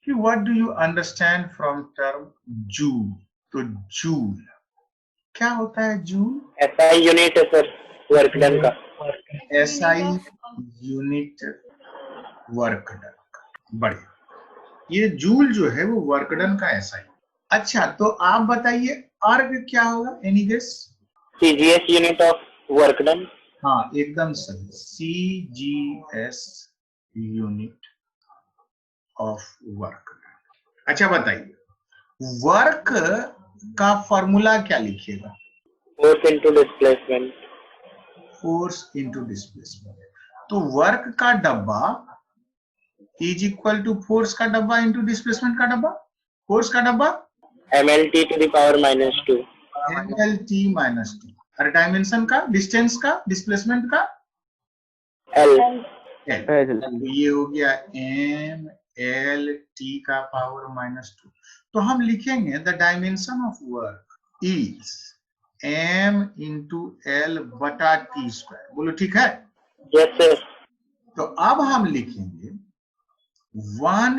कि what do you understand from term joule. तो जूल क्या होता है? जूल SI यूनिट है सर, वर्क डन का। SI यूनिट वर्क डन का। बढ़िया, ये जूल जो है वो वर्क डन का SI। अच्छा तो आप बताइए अर्ग क्या होगा? Any guess? CGS unit of work done. हाँ एकदम सही, CGS यूनिट ऑफ वर्क। अच्छा बताइए वर्क का फॉर्मूला क्या लिखिएगा? Force into displacement. Force into displacement. तो वर्क का डब्बा इज इक्वल टू फोर्स का डब्बा इंटू डिस्प्लेसमेंट का डब्बा। फोर्स का डब्बा MLT to the power -2। MLT -2। और डायमेंशन का, डिस्टेंस का, डिस्प्लेसमेंट का L। तो ये हो गया MLT का पावर -2। तो हम लिखेंगे the dimension of work is M into L बटा T²। बोलो ठीक है? Yes sir. तो अब हम लिखेंगे 1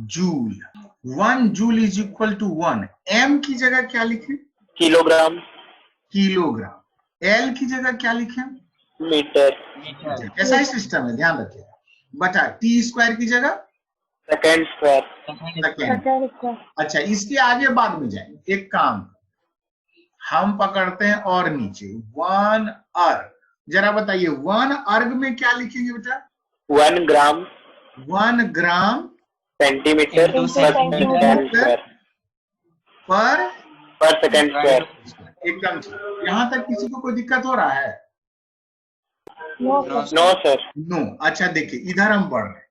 joule. 1 joule is equal to 1। M की जगह क्या लिखें? किलोग्राम। किलोग्राम। L की जगह क्या लिखें? मीटर। ऐसा ही सिस्टम है, ध्यान रखिए। बटा T² की जगह सेकेंड स्क्वायर। सेकेंड। अच्छा इसके आगे बाद में जाएंगे। एक काम हम पकड़ते हैं और नीचे 1 अर्ग। जरा बताइए 1 अर्ग में क्या लिखेंगे बेटा? 1 ग्राम 1 ग्राम सेंटीमीटर पर सेकेंड स्क्वायर। एकदम। यहाँ तक किसी को कोई दिक्कत हो रहा है? No sir. नो। अच्छा देखिए इधर हम बढ़ रहे हैं,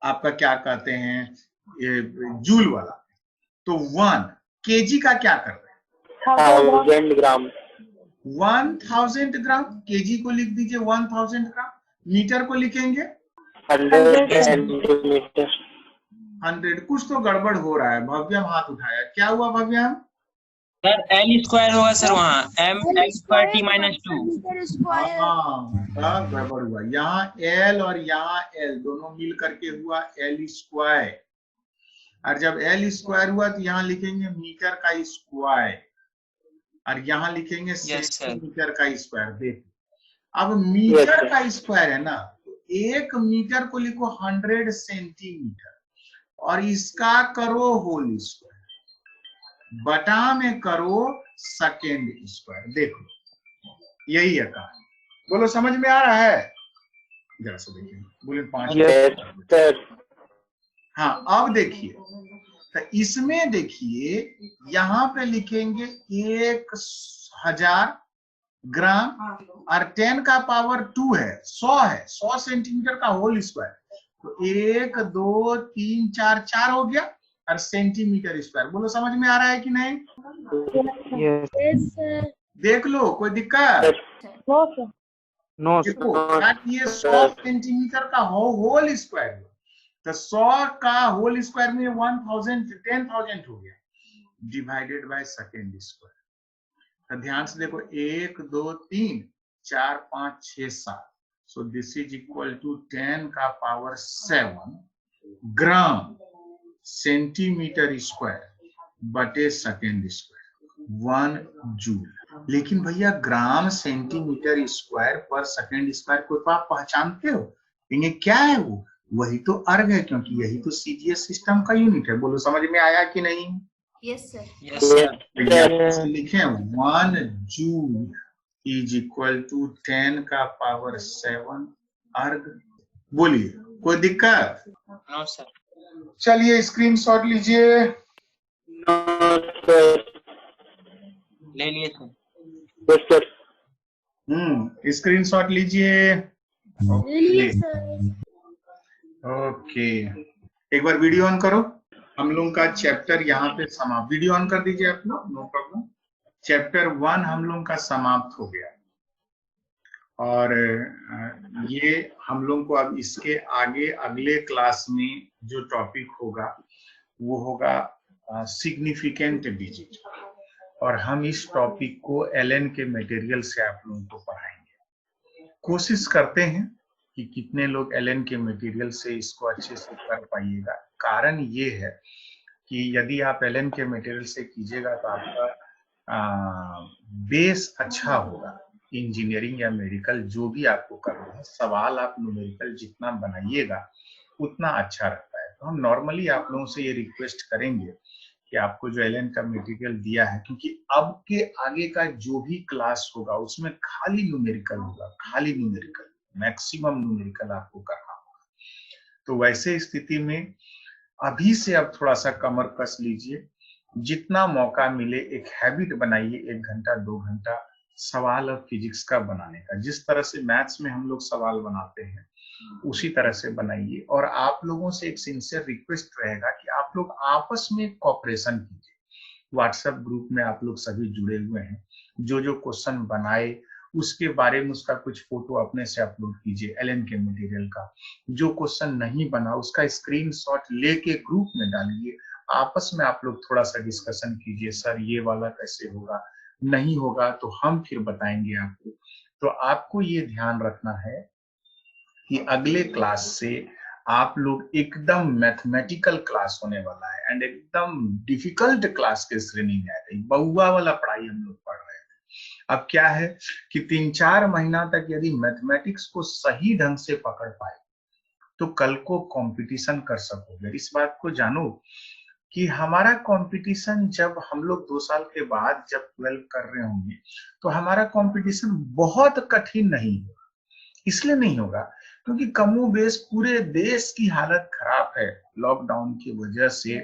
आपका क्या कहते हैं ये जूल वाला। तो 1 केजी का क्या कर रहे हैं? 1000 ग्राम। 1000 ग्राम। केजी को लिख दीजिए 1000 ग्राम। मीटर को लिखेंगे 100 सेंटीमीटर। 100। कुछ तो गड़बड़ हो रहा है। भव्यम हाथ उठाया, क्या हुआ भव्यम? सर L² होगा सर, वहाँ ML² T-2। हाँ गड़बड़ हुआ। यहाँ L और यहाँ L दोनों मिल करके हुआ L²। और जब L² हुआ तो यहाँ लिखेंगे मीटर का स्क्वायर, और यहाँ लिखेंगे सेंटीमीटर का स्क्वायर। देखो अब मीटर का स्क्वायर है ना, तो 1 मीटर को लिखो 100 सेंटीमीटर, और इसका करो होल स्क्वायर, बटा में करो सेकेंड स्क्वायर। देखो यही है कहानी। बोलो समझ में आ रहा है? जरा से देखिए, बोले 5। हाँ अब देखिए, तो इसमें देखिए यहाँ पे लिखेंगे 1000 ग्राम, और 10 का पावर 2 है, 100 है, 100 सेंटीमीटर का होल स्क्वायर। तो 1 2 3 4 4 हो गया, और सेंटीमीटर स्क्वायर। बोलो समझ में आ रहा है कि नहीं? Yes sir. देख लो, कोई दिक्कत? No sir. No, देखो sir. यार, ये 100 सेंटीमीटर का होल स्क्वायर है, तो 100 का होल स्क्वायर में 1000 हो गया, डिवाइडेड बाय सेकेंड स्क्वायर। तो ध्यान से देखो, 1 2 3 4 5 6 7, so this is equal to 10 का पावर 7 ग्राम सेंटीमीटर स्क्वायर बटे सेकेंड स्क्वायर, 1 जूल। लेकिन भैया gram centimetre square per second square को तो आप पहचानते हो, ये क्या है? वो वही तो अर्ग है, क्योंकि यही तो सीजीएस सिस्टम का यूनिट है। बोलो समझ में आया कि नहीं? Yes sir. Yes sir. लिखे 1 जूल इज इक्वल टू 10 का पावर 7 अर्ग। बोलिए, कोई दिक्कत? No sir. चलिए स्क्रीनशॉट लीजिए। No, sir. ले लिए सर। Yes, sir. स्क्रीनशॉट लीजिए। ले लिए सर। ओके, एक बार वीडियो ऑन करो। हम लोगों का चैप्टर यहाँ पे समाप्त। वीडियो ऑन कर दीजिए आप लोग, नो प्रॉब्लम। चैप्टर 1 हम लोगों का समाप्त हो गया, और ये हम लोग को अब इसके आगे अगले क्लास में जो टॉपिक होगा वो होगा सिग्निफिकेंट डिजिट, और हम इस टॉपिक को एलन के मटेरियल से आप लोगों को पढ़ाएंगे। कोशिश करते हैं कि कितने लोग एलन के मटेरियल से इसको अच्छे से कर पाइएगा। कारण ये है कि यदि आप एलन के मटेरियल से कीजिएगा तो आपका बेस अच्छा होगा। इंजीनियरिंग या मेडिकल जो भी आपको करना है, सवाल आप न्यूमेरिकल जितना बनाइएगा उतना अच्छा रहता है। तो हम नॉर्मली आप लोगों से ये रिक्वेस्ट करेंगे कि आपको जो एलन का मटेरियल दिया है, क्योंकि अब के आगे का जो भी क्लास होगा उसमें खाली न्यूमेरिकल होगा, खाली न्यूमेरिकल, मैक्सिमम न्यूमेरिकल आपको करना होगा। तो वैसे स्थिति में अभी से अब थोड़ा सा कमर कस लीजिए, जितना मौका मिले एक हैबिट बनाइए, 1 घंटा 2 घंटा सवाल और फिजिक्स का बनाने का। जिस तरह से मैथ्स में हम लोग सवाल बनाते हैं उसी तरह से बनाइए। और आप लोगों से एक सिंसियर रिक्वेस्ट रहेगा कि आप लोग आपस में कोऑपरेशन कीजिए। व्हाट्सएप ग्रुप में आप लोग सभी जुड़े हुए हैं, जो जो क्वेश्चन बनाए उसके बारे में उसका कुछ फोटो अपने से अपलोड कीजिए एलन के मटेरियल का। जो क्वेश्चन नहीं बना उसका स्क्रीनशॉट लेके ग्रुप में डालिए। आपस में आप लोग थोड़ा सा डिस्कशन कीजिए, सर ये वाला कैसे होगा, नहीं होगा तो हम फिर बताएंगे आपको। तो आपको ये ध्यान रखना है कि अगले क्लास से आप लोग एकदम मैथमेटिकल क्लास होने वाला है, एंड एकदम डिफिकल्ट क्लास के श्रेणी में आ गई। बहुआ वाला पढ़ाई हम लोग पढ़ रहे थे। अब क्या है कि 3-4 महीना तक यदि मैथमेटिक्स को सही ढंग से पकड़ पाए तो कल को कंपटीशन कर सकोगे। इस बात को जानो कि हमारा कंपटीशन जब हम लोग 2 साल के बाद जब 12 कर रहे होंगे तो हमारा कंपटीशन बहुत कठिन नहीं होगा। इसलिए नहीं होगा क्योंकि कमो बेश पूरे देश की हालत खराब है। लॉकडाउन की वजह से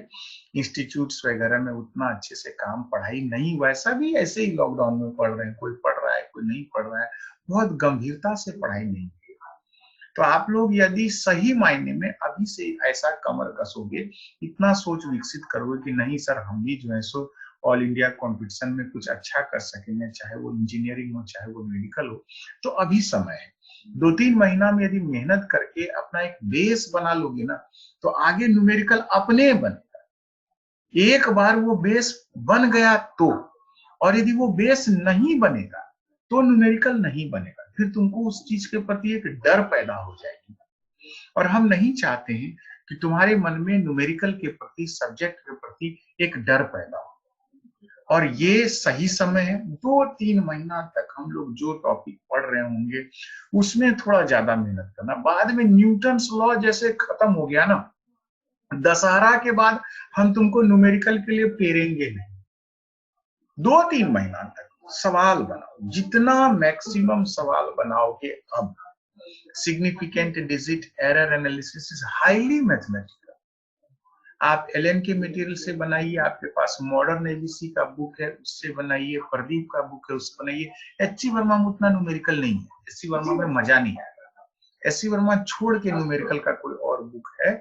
इंस्टीट्यूट्स वगैरह में उतना अच्छे से काम पढ़ाई नहीं, वैसा भी ऐसे ही लॉकडाउन में पढ़ रहे हैं, कोई पढ़ रहा है कोई नहीं पढ़ रहा है, बहुत गंभीरता से पढ़ाई नहीं की। तो आप लोग यदि सही मायने में अभी से ऐसा कमर कसोगे, इतना सोच विकसित करोगे कि नहीं सर हम भी जो है सो ऑल इंडिया कंपटीशन में कुछ अच्छा कर सकेंगे, चाहे वो इंजीनियरिंग हो चाहे वो मेडिकल हो, तो अभी समय है। 2-3 महीना में यदि मेहनत करके अपना एक बेस बना लोगे ना तो आगे न्यूमेरिकल अपने बनेगा। एक बार वो बेस बन गया तो, और यदि वो बेस नहीं बनेगा तो न्यूमेरिकल नहीं बनेगा। फिर तुमको उस चीज के प्रति एक डर पैदा हो जाएगी, और हम नहीं चाहते हैं कि तुम्हारे मन में न्यूमेरिकल के प्रति, सब्जेक्ट के प्रति एक डर पैदा हो। और ये सही समय है, 2-3 महीना तक हम लोग जो टॉपिक पढ़ रहे होंगे उसमें थोड़ा ज्यादा मेहनत करना। बाद में न्यूटन्स लॉ जैसे खत्म हो गया ना, दशहरा के बाद हम तुमको न्यूमेरिकल के लिए फेरेंगे नहीं। 2-3 महीना तक सवाल बनाओ, जितना मैक्सिमम सवाल बनाओगे। अब significant digit error analysis is highly mathematical. आप एलन के मटेरियल से बनाइए, आपके पास मॉडर्न एबीसी का बुक है उससे बनाइए, प्रदीप का बुक है उससे बनाइए। एचसी वर्मा में उतना न्यूमेरिकल नहीं है, एचसी वर्मा में मजा नहीं आएगा। एचसी वर्मा छोड़ के न्यूमेरिकल का कोई और बुक है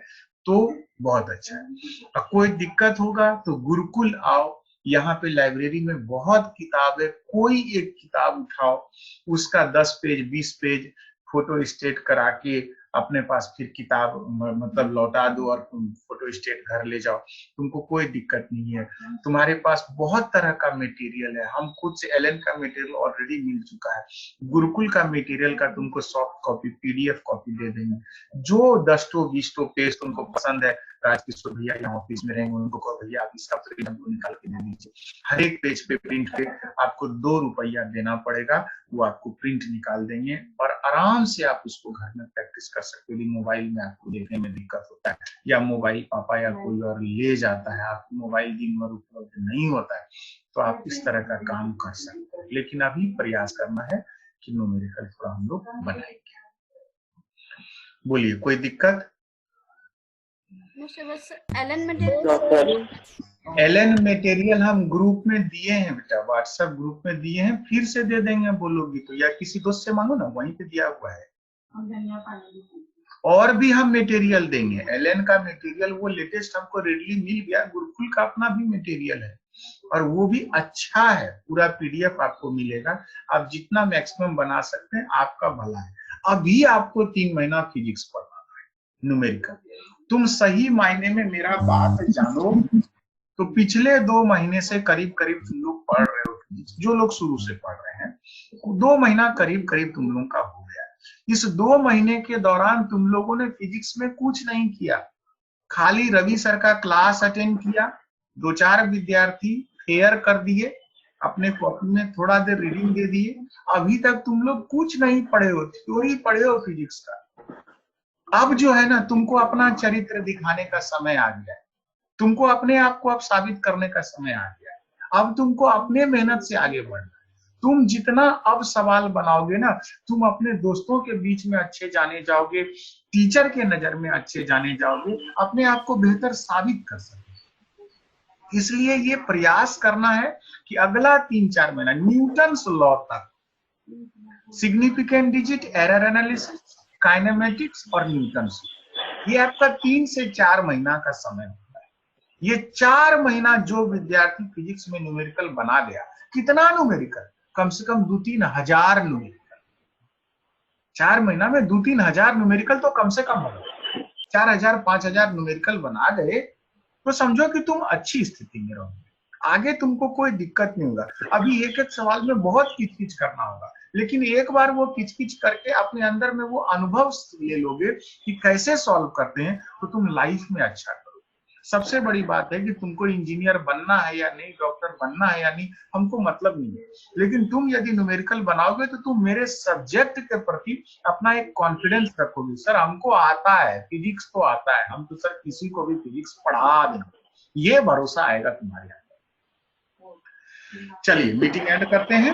तो बहुत अच्छा है। और कोई दिक्कत होगा तो गुरुकुल आओ, यहाँ पे लाइब्रेरी में बहुत किताब है, कोई एक किताब उठाओ, उसका 10 पेज 20 पेज फोटो स्टेट करा के अपने पास फिर किताब मतलब लौटा दो और फोटो स्टेट घर ले जाओ, तुमको कोई दिक्कत नहीं है। तुम्हारे पास बहुत तरह का मटेरियल है, हम खुद से एलन का मटेरियल ऑलरेडी मिल चुका है, गुरुकुल का मटेरियल का तुमको सॉफ्ट कॉपी पीडीएफ कॉपी दे देंगे। जो 10 20 पेज तुमको पसंद है, राजकिशोर भैया यहाँ ऑफिस में रहेंगे, उनको कहो भैया आप इसका प्रिंट हमको निकाल के दे दीजिए। हर एक पेज पे प्रिंट पे आपको 2 रुपया देना पड़ेगा, वो आपको प्रिंट निकाल देंगे और आराम से आप उसको घर में प्रैक्टिस कर सकते हो। मोबाइल में आपको देखने में दिक्कत होता है या मोबाइल पापा या कोई और ले जाता है, आपको मोबाइल दिन भर उपलब्ध नहीं होता है, तो आप इस तरह का काम कर सकते हैं। लेकिन अभी प्रयास करना है कि न्यूमेरिकल थोड़ा हम लोग बनाएंगे। बोलिए कोई दिक्कत? बस एलन मटेरियल, एलन मटेरियल हम ग्रुप में दिए हैं बेटा, व्हाट्सएप ग्रुप में दिए हैं, फिर से दे देंगे बोलोगी तो, या किसी दोस्त से मांगो ना, वहीं पे दिया हुआ है। और भी हम मटेरियल देंगे, एलन का मटेरियल वो लेटेस्ट हमको रेडली मिल गया, गुरुकुल का अपना भी मटेरियल है और वो भी अच्छा है, पूरा पीडीएफ आपको मिलेगा। आप जितना मैक्सिमम बना सकते हैं आपका भला है। अभी आपको 3 महीना फिजिक्स पढ़ना है न्यूमेरिकल। तुम सही मायने में मेरा बात जानो तो पिछले 2 महीने से करीब करीब तुम लोग पढ़ रहे हो फिजिक्स, जो लोग शुरू से पढ़ रहे हैं 2 महीना करीब करीब तुम लोगों का हो गया। इस 2 महीने के दौरान तुम लोगों ने फिजिक्स में कुछ नहीं किया, खाली रवि सर का क्लास अटेंड किया, 2-4 विद्यार्थी फेयर कर दिए, अपने कॉपी में थोड़ा देर रीडिंग दे दिए। अभी तक तुम लोग कुछ नहीं पढ़े हो, थ्योरी पढ़े हो फिजिक्स का। अब जो है ना, तुमको अपना चरित्र दिखाने का समय आ गया है, तुमको अपने आप को अब साबित करने का समय आ गया है। अब तुमको अपने मेहनत से आगे बढ़ना है। तुम जितना अब सवाल बनाओगे ना, तुम अपने दोस्तों के बीच में अच्छे जाने जाओगे, टीचर के नजर में अच्छे जाने जाओगे, अपने आप को बेहतर साबित कर सकोगे। इसलिए ये प्रयास करना है कि अगला 3-4 महीना न्यूटन्स लॉ तक, significant digit, error analysis, kinematics और न्यूटन्स, ये आपका 3 से 4 महीना का समय होता है। ये 4 महीना जो विद्यार्थी फिजिक्स में न्यूमेरिकल बना गया, कितना न्यूमेरिकल, कम से कम 2-3 हजार न्यूमेरिकल। 4 महीना में 2-3 हजार न्यूमेरिकल तो कम से कम होगा। 4,000-5,000 न्यूमेरिकल बना गए तो समझो कि तुम अच्छी स्थिति में रहोगे, आगे तुमको कोई दिक्कत नहीं होगा। अभी एक एक सवाल में बहुत किचकिच करना होगा, लेकिन एक बार वो किचकिच करके अपने अंदर में वो अनुभव ले लोगे कि कैसे सॉल्व करते हैं, तो तुम लाइफ में अच्छा करोगे। सबसे बड़ी बात है कि तुमको इंजीनियर बनना है या नहीं, डॉक्टर बनना है या नहीं, हमको मतलब नहीं है, लेकिन तुम यदि न्यूमेरिकल बनाओगे तो तुम मेरे सब्जेक्ट के प्रति अपना एक कॉन्फिडेंस रखोगे। सर हमको आता है, फिजिक्स तो आता है, हम तो सर किसी को भी फिजिक्स पढ़ा देंगे, ये भरोसा आएगा तुम्हारे अंदर। चलिए मीटिंग एंड करते हैं।